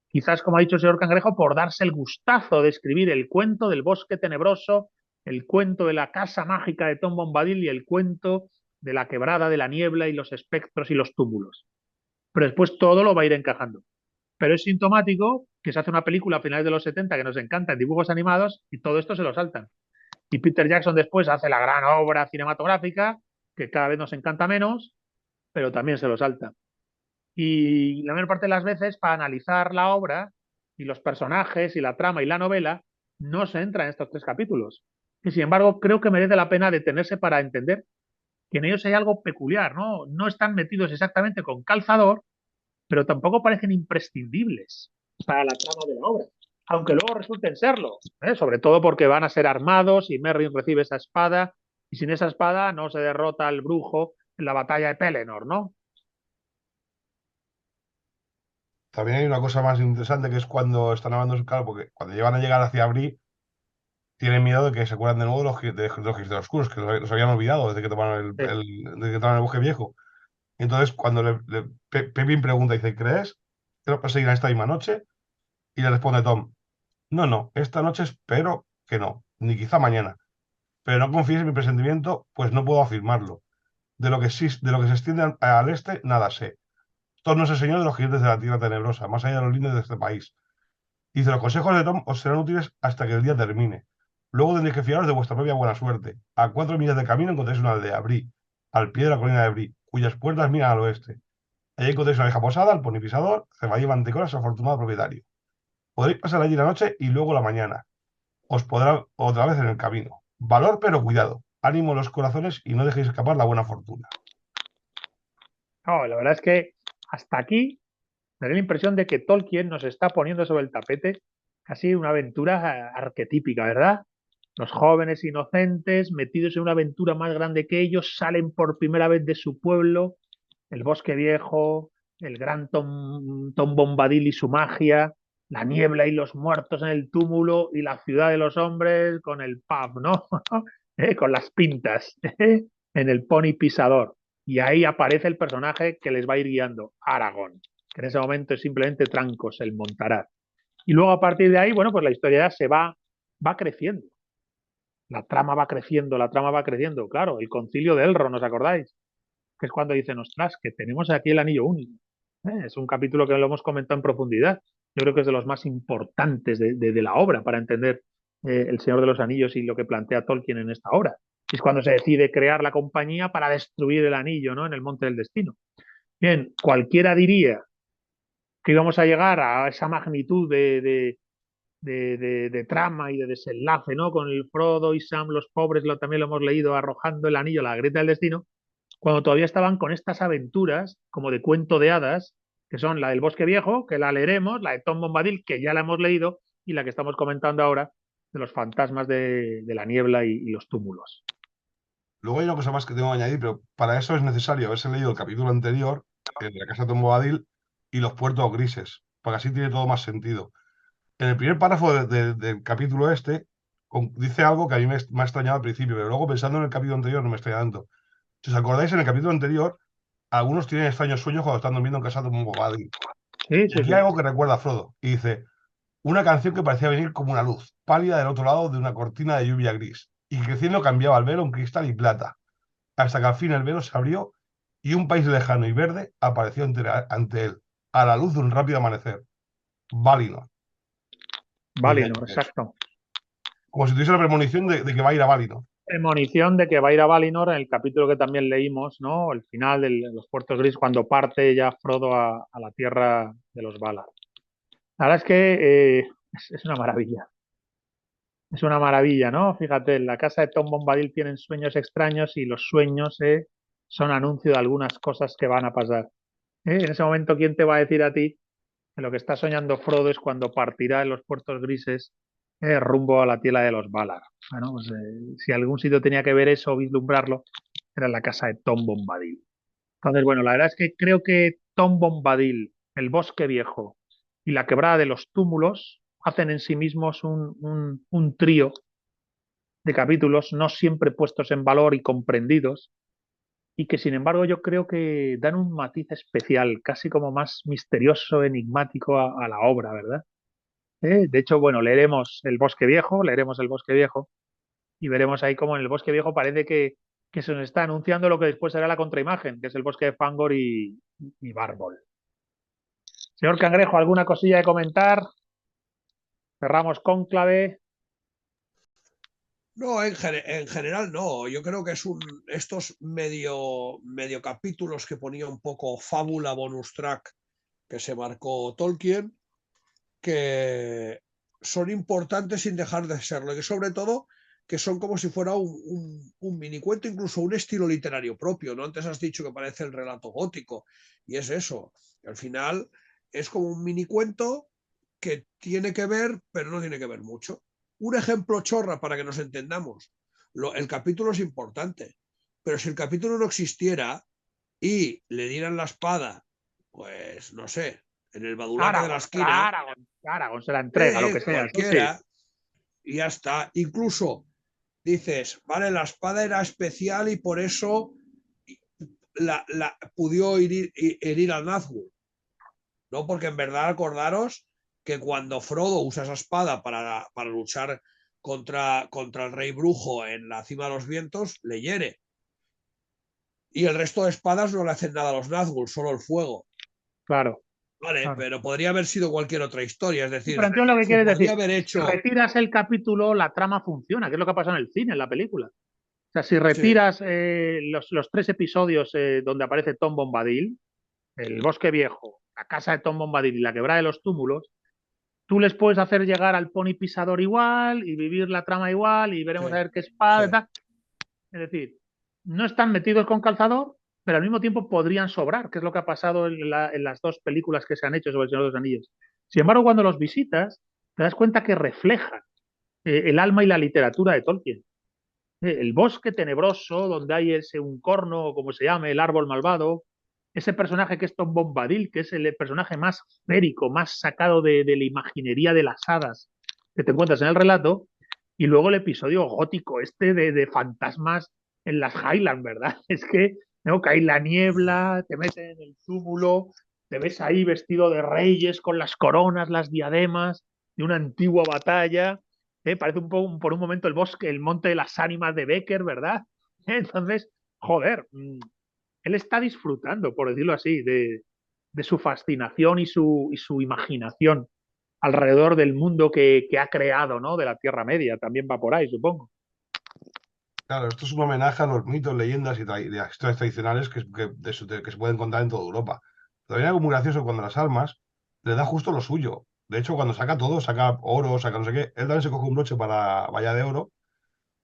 Quizás, como ha dicho el señor Cangrejo, por darse el gustazo de escribir el cuento del bosque tenebroso, el cuento de la casa mágica de Tom Bombadil y el cuento de la quebrada de la niebla y los espectros y los túmulos. Pero después todo lo va a ir encajando. Pero es sintomático que se hace una película a finales de los 70 que nos encanta en dibujos animados y todo esto se lo saltan. Y Peter Jackson después hace la gran obra cinematográfica, que cada vez nos encanta menos, pero también se lo salta. Y la mayor parte de las veces, para analizar la obra y los personajes y la trama y la novela, no se entra en estos 3 capítulos. Y sin embargo, creo que merece la pena detenerse para entender que en ellos hay algo peculiar, ¿no? No están metidos exactamente con calzador, pero tampoco parecen imprescindibles para la trama de la obra. Aunque luego resulten serlo, ¿eh? Sobre todo porque van a ser armados y Merry recibe esa espada y sin esa espada no se derrota al brujo en la batalla de Pelennor, ¿no? También hay una cosa más interesante que es cuando están hablando, claro, porque cuando llevan a llegar hacia Bree, tienen miedo de que se acuerdan de nuevo de los Gigantes Oscuros, que los habían olvidado desde que tomaron Sí. desde que tomaron el bosque viejo. Entonces, cuando Pepín pregunta, dice, ¿crees que lo perseguirán esta misma noche? Y le responde Tom, no, no, esta noche espero que no, ni quizá mañana. Pero no confíes en mi presentimiento, pues no puedo afirmarlo. De lo que se extiende al este, nada sé. Tom no es el señor de los gigantes de la tierra tenebrosa, más allá de los límites de este país. Dice, los consejos de Tom os serán útiles hasta que el día termine. Luego tendréis que fiaros de vuestra propia buena suerte. A 4 millas de camino encontréis una aldea, Bree, al pie de la colina de Bree, cuyas puertas miran al oeste. Allí encontréis una vieja posada, al ponipisador, cebadí y mantecón a su afortunado propietario. Podréis pasar allí la noche y luego la mañana. Os podrá otra vez en el camino. Valor, pero cuidado. Ánimo en los corazones y no dejéis escapar la buena fortuna. No, la verdad es que hasta aquí me da la impresión de que Tolkien nos está poniendo sobre el tapete casi una aventura arquetípica, ¿verdad? Los jóvenes inocentes, metidos en una aventura más grande que ellos, salen por primera vez de su pueblo, el bosque viejo, el gran Tom Bombadil y su magia, la niebla y los muertos en el túmulo y la ciudad de los hombres con el pub, ¿no? Con las pintas, en el pony pisador. Y ahí aparece el personaje que les va a ir guiando, Aragorn, que en ese momento es simplemente Trancos, el Montaraz. Y luego a partir de ahí, bueno, pues la historia ya va creciendo. La trama va creciendo, la trama va creciendo. Claro, el concilio de Elrond, ¿os acordáis? Que es cuando dicen, ostras, que tenemos aquí el anillo único. Es un capítulo que lo hemos comentado en profundidad. Yo creo que es de los más importantes de la obra para entender El Señor de los Anillos y lo que plantea Tolkien en esta obra. Es cuando se decide crear la compañía para destruir el anillo, ¿no? En el Monte del Destino. Bien, cualquiera diría que íbamos a llegar a esa magnitud de trama y de desenlace, ¿no? Con el Frodo y Sam, los pobres, también lo hemos leído, arrojando el anillo a la grieta del destino, cuando todavía estaban con estas aventuras como de cuento de hadas, que son la del Bosque Viejo, que la leeremos, la de Tom Bombadil, que ya la hemos leído, y la que estamos comentando ahora, de los fantasmas de la niebla y los túmulos. Luego hay una cosa más que tengo que añadir, pero para eso es necesario haberse leído el capítulo anterior, el de la casa de Tom Bombadil, y los puertos grises, porque así tiene todo más sentido. En el primer párrafo del capítulo este, dice algo que a mí me ha extrañado al principio, pero luego pensando en el capítulo anterior no me extraña tanto. Si os acordáis, en el capítulo anterior, algunos tienen extraños sueños cuando están durmiendo en casa de Tom Bombadil. Sí, Y sí, aquí sí. hay algo que recuerda a Frodo, y dice, una canción que parecía venir como una luz, pálida del otro lado de una cortina de lluvia gris, y que creciendo cambiaba el velo en cristal y plata, hasta que al fin el velo se abrió y un país lejano y verde apareció ante él, a la luz de un rápido amanecer. Valinor, donde hay Valinor, que ver. exacto. Como si tuviese la premonición de que va a ir a Valinor. premonición de que va a ir a Valinor en el capítulo que también leímos, ¿no? El final de los Puertos Gris, cuando parte ya Frodo a la tierra de los Valar. La verdad es que es una maravilla. Es una maravilla, ¿no? Fíjate, en la casa de Tom Bombadil tienen sueños extraños y los sueños son anuncio de algunas cosas que van a pasar. En ese momento, ¿quién te va a decir a ti que lo que está soñando Frodo es cuando partirá en los puertos grises rumbo a la tierra de los Valar? Bueno, pues si algún sitio tenía que ver eso o vislumbrarlo, era en la casa de Tom Bombadil. Entonces, bueno, la verdad es que creo que Tom Bombadil, El Bosque Viejo y La Quebrada de los Túmulos hacen en sí mismos un trío de capítulos no siempre puestos en valor y comprendidos, y que sin embargo yo creo que dan un matiz especial, casi como más misterioso, enigmático a la obra, ¿verdad? De hecho, bueno, leeremos El Bosque Viejo, y veremos ahí cómo en El Bosque Viejo parece que se nos está anunciando lo que después será la contraimagen, que es el Bosque de Fangor y Bárbol. Señor Cangrejo, ¿alguna cosilla de comentar? Cerramos cónclave. No, en general no. Yo creo que estos medio capítulos que ponía un poco fábula bonus track que se marcó Tolkien, que son importantes sin dejar de serlo. Y sobre todo que son como si fuera un minicuento, incluso un estilo literario propio, ¿no? Antes has dicho que parece el relato gótico, y es eso. Al final es como un minicuento que tiene que ver, pero no tiene que ver mucho. Un ejemplo chorra para que nos entendamos. El capítulo es importante, pero si el capítulo no existiera y le dieran la espada, pues no sé, en el badulaque de la esquina, Aragorn se la entrega, lo que sea, sí, sí. cualquiera, y ya está. Incluso dices, vale, la espada era especial y por eso pudo herir al Nazgûl. ¿No? Porque en verdad acordaros que cuando Frodo usa esa espada para luchar contra el rey brujo en la cima de los vientos, le hiere. Y el resto de espadas no le hacen nada a los Nazgûl, solo el fuego. Claro, Vale, claro. pero podría haber sido cualquier otra historia. Es decir, Pero entiendo lo que se quieres podría decir. haber Si hecho. retiras el capítulo, la trama funciona, que es lo que ha pasado en el cine, en la película. O sea, si Sí, retiras los tres episodios donde aparece Tom Bombadil, El Bosque Viejo, La Casa de Tom Bombadil y La Quebrada de los Túmulos, tú les puedes hacer llegar al pony pisador igual y vivir la trama igual y veremos a sí, ver qué sí. espada y tal. Es decir, no están metidos con calzador, pero al mismo tiempo podrían sobrar, que es lo que ha pasado en las dos películas que se han hecho sobre el Señor de los Anillos. Sin embargo, cuando los visitas, te das cuenta que reflejan el alma y la literatura de Tolkien. El bosque tenebroso, donde hay ese uncorno, o como se llame, el árbol malvado, ese personaje que es Tom Bombadil, que es el personaje más férico, más sacado de la imaginería de las hadas que te encuentras en el relato, y luego el episodio gótico este de fantasmas en las Highlands, ¿verdad? Es que ¿no? Cae la niebla, te meten en el túmulo, te ves ahí vestido de reyes con las coronas, las diademas de una antigua batalla. Parece un poco por un momento el bosque, el monte de las ánimas de Becker, ¿verdad? Entonces, joder, él está disfrutando, por decirlo así, de su fascinación y su imaginación alrededor del mundo que ha creado, ¿no? De la Tierra Media, también va por ahí, supongo. Claro, esto es un homenaje a los mitos, leyendas y de las historias tradicionales que se pueden contar en toda Europa. También algo muy gracioso cuando las armas le da justo lo suyo. De hecho, cuando saca todo, saca oro, saca no sé qué, él también se coge un broche para valla de oro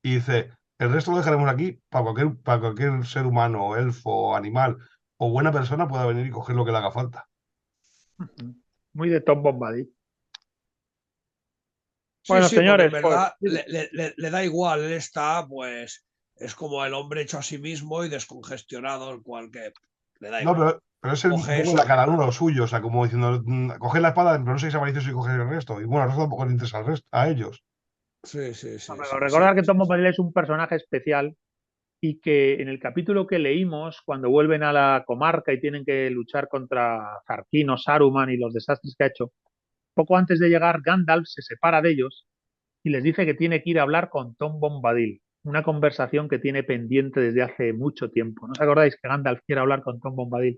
y dice, el resto lo dejaremos aquí para cualquier ser humano, elfo, animal o buena persona pueda venir y coger lo que le haga falta. Muy de Tom Bombadil. Sí, Bueno, sí, porque en señores, pues verdad le da igual, él está, pues, es como el hombre hecho a sí mismo y descongestionado, el cual que le da No, igual. pero es un Coge poco la eso. cada uno lo suyo, o sea, como diciendo, coger la espada, pero no seis avariciosos y coger el resto. Y bueno, el resto tampoco le interesa a ellos. Sí, sí, sí, pero sí, sí, recordar que sí, Tom sí. Bombadil es un personaje especial y que en el capítulo que leímos, cuando vuelven a la comarca y tienen que luchar contra Zarquino, Saruman y los desastres que ha hecho, poco antes de llegar, Gandalf se separa de ellos y les dice que tiene que ir a hablar con Tom Bombadil, una conversación que tiene pendiente desde hace mucho tiempo. ¿No os acordáis que Gandalf quiere hablar con Tom Bombadil?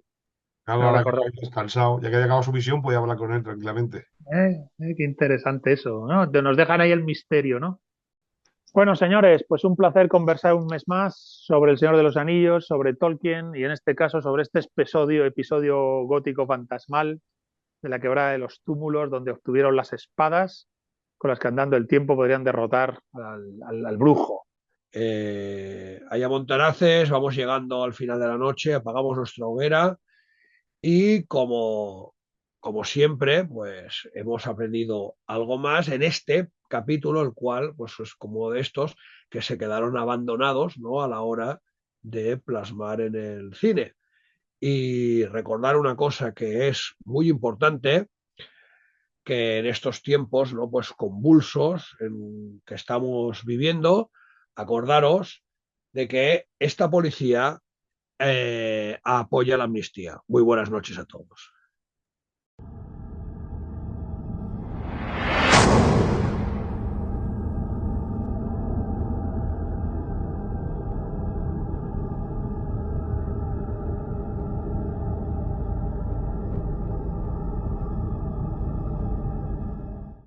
Claro, No ahora que recordáis. está descansado, ya que haya acabado su misión, podía hablar con él tranquilamente. Qué interesante eso, ¿no? Nos dejan ahí el misterio, ¿no? Bueno, señores, pues un placer conversar un mes más sobre El Señor de los Anillos, sobre Tolkien y en este caso sobre este episodio gótico fantasmal de la quebrada de los túmulos, donde obtuvieron las espadas con las que andando el tiempo podrían derrotar al brujo. Allá Montaraces, vamos llegando al final de la noche, apagamos nuestra hoguera y como siempre, pues hemos aprendido algo más en este capítulo, el cual pues es como de estos que se quedaron abandonados, ¿no? A la hora de plasmar en el cine. Y recordar una cosa que es muy importante, que en estos tiempos, ¿no? Pues convulsos que estamos viviendo, acordaros de que esta policía apoya la amnistía. Muy buenas noches a todos.